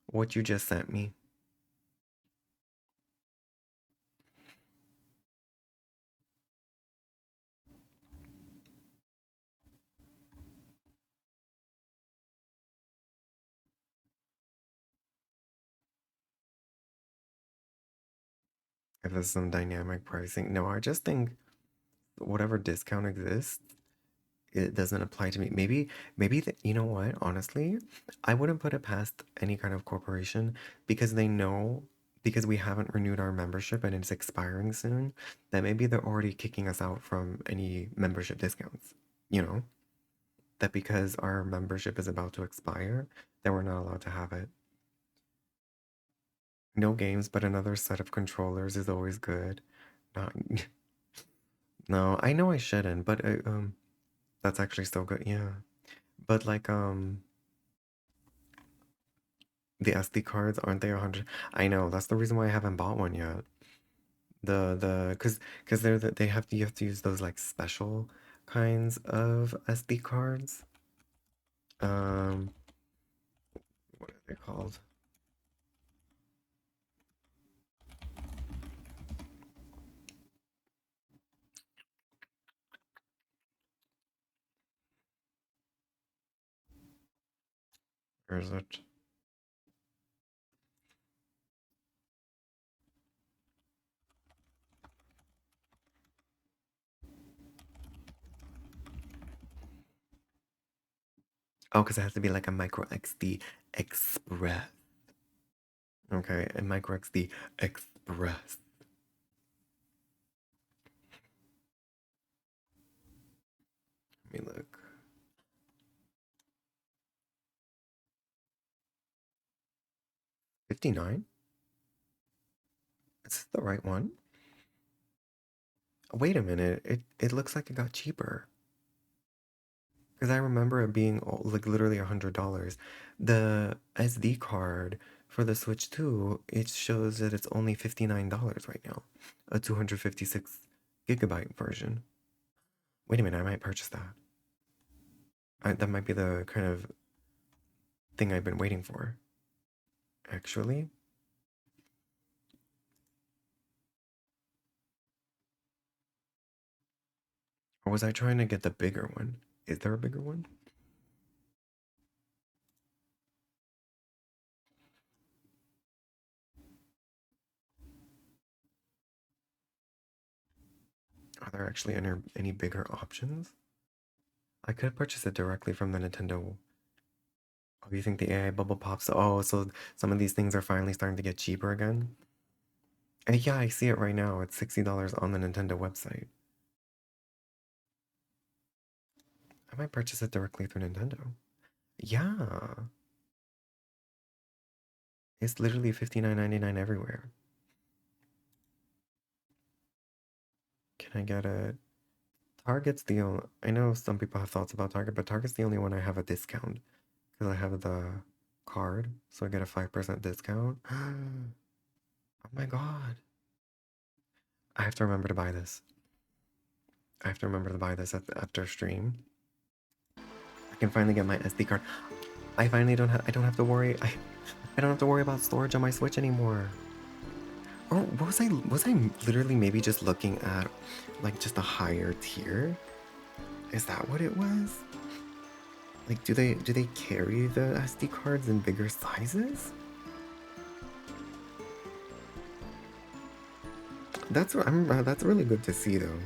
What you just sent me. If there's some dynamic pricing. No, I just think whatever discount exists, it doesn't apply to me. Maybe you know what? Honestly, I wouldn't put it past any kind of corporation because they know, because we haven't renewed our membership and it's expiring soon, that maybe they're already kicking us out from any membership discounts. You know, that because our membership is about to expire, then we're not allowed to have it. No games, but another set of controllers is always good. Not, no, I know I shouldn't, but that's actually still good. Yeah, but like the SD cards, aren't they 100? I know, that's the reason why I haven't bought one yet. Because you have to use those like special kinds of SD cards. What are they called? Or is it? Oh, because it has to be like a micro XD Express. Okay, a micro XD Express. Let me look. $59? Is this the right one? Wait a minute. It looks like it got cheaper. Because I remember it being like literally $100. The SD card for the Switch 2, it shows that it's only $59 right now. A 256 gigabyte version. Wait a minute, I might purchase that. That might be the kind of thing I've been waiting for. Actually. Or was I trying to get the bigger one? Is there a bigger one? Are there actually any bigger options? I could purchase it directly from the Nintendo. Oh, you think the AI bubble pops? Oh, so some of these things are finally starting to get cheaper again? Yeah, I see it right now. It's $60 on the Nintendo website. I might purchase it directly through Nintendo. Yeah. It's literally $59.99 everywhere. Can I get it? Target's the only... I know some people have thoughts about Target, but Target's the only one I have a discount. Because I have the card, so I get a 5% discount. Oh my god. I have to remember to buy this. I have to remember to buy this after stream. I can finally get my SD card. I finally don't have to worry. I don't have to worry about storage on my Switch anymore. Or was I literally maybe just looking at like just a higher tier? Is that what it was? Like do they carry the SD cards in bigger sizes? That's really good to see though.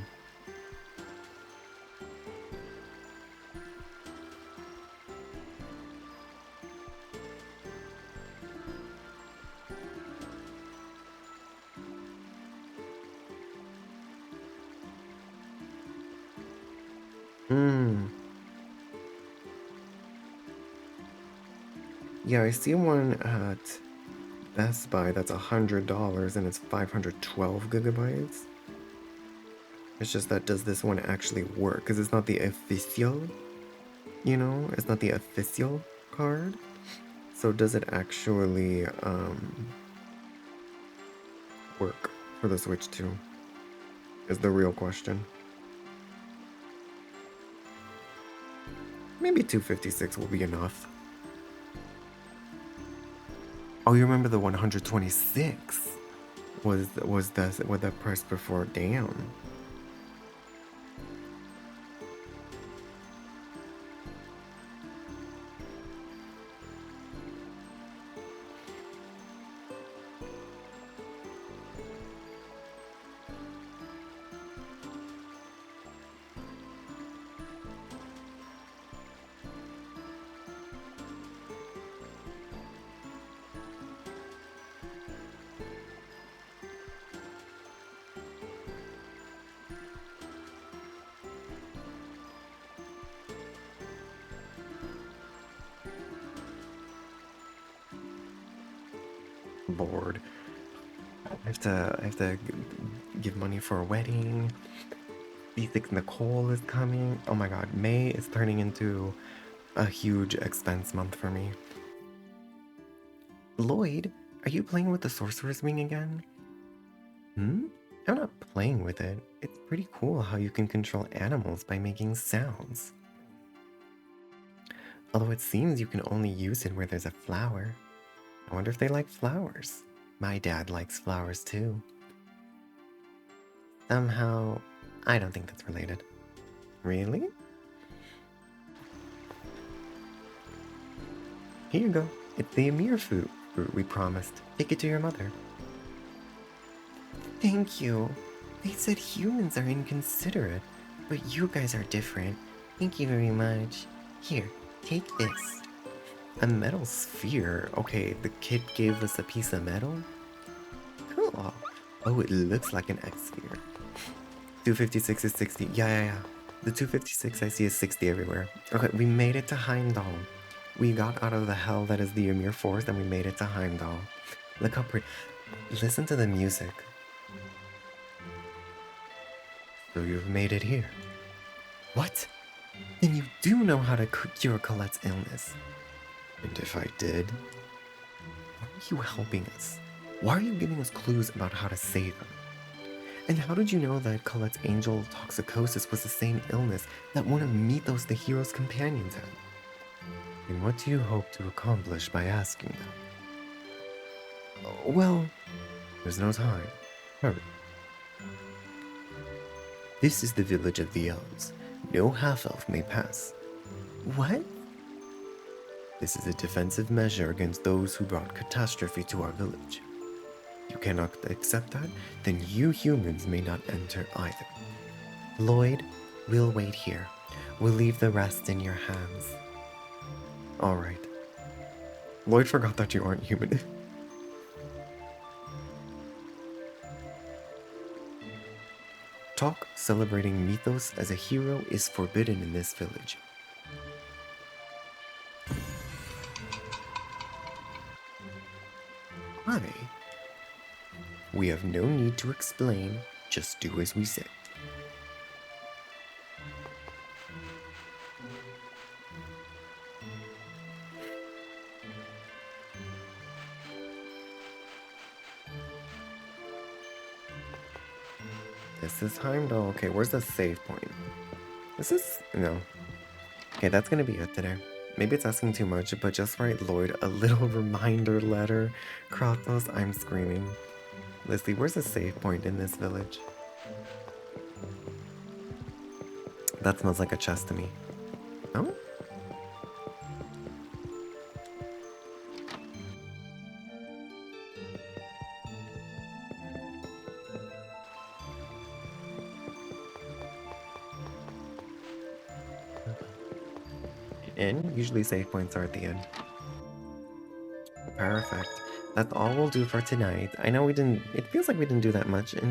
Yeah, I see one at Best Buy that's $100 and it's 512 gigabytes. It's just that does this one actually work? Because it's not the official, you know? It's not the official card. So does it actually work for the Switch 2? Is the real question. Maybe 256 will be enough. Oh, you remember the 126 was the price before? Damn. Bored. I have to give money for a wedding. B6 Nicole is coming. Oh my god, May is turning into a huge expense month for me. Lloyd, are you playing with the Sorcerer's Ring again? I'm not playing with it. It's pretty cool how you can control animals by making sounds. Although it seems you can only use it where there's a flower. I wonder if they like flowers. My dad likes flowers too. Somehow, I don't think that's related. Really? Here you go. It's the Emir fruit we promised. Take it to your mother. Thank you. They said humans are inconsiderate, but you guys are different. Thank you very much. Here, Take this. A metal sphere. Okay, the kid gave us a piece of metal? Cool. Oh, it looks like an X sphere. 256 is 60. Yeah. The 256 I see is 60 everywhere. Okay, we made it to Heimdall. We got out of the hell that is the Ymir Forest and we made it to Heimdall. Look how pretty. Listen to the music. So you've made it here. What? Then you do know how to cure Colette's illness. And if I did, why are you helping us? Why are you giving us clues about how to save her? And how did you know that Colette's angel toxicosis was the same illness that one of Mythos the hero's companions had? And what do you hope to accomplish by asking them? Well, there's no time. Hurry. This is the village of the elves. No half-elf may pass. What? This is a defensive measure against those who brought catastrophe to our village. You cannot accept that, then you humans may not enter either. Lloyd, we'll wait here. We'll leave the rest in your hands. Alright. Lloyd forgot that you aren't human. Talk celebrating Mythos as a hero is forbidden in this village. Why? We have no need to explain, just do as we say. This is Heimdall. Okay, where's the save point? This is... no. Okay, that's gonna be it today. Maybe it's asking too much, but just write Lloyd a little reminder letter. Kratos, I'm screaming. Let's see, where's the save point in this village? That smells like a chest to me. No? Usually save points are at the end. Perfect. That's all we'll do for tonight. I know we didn't... it feels like we didn't do that much, and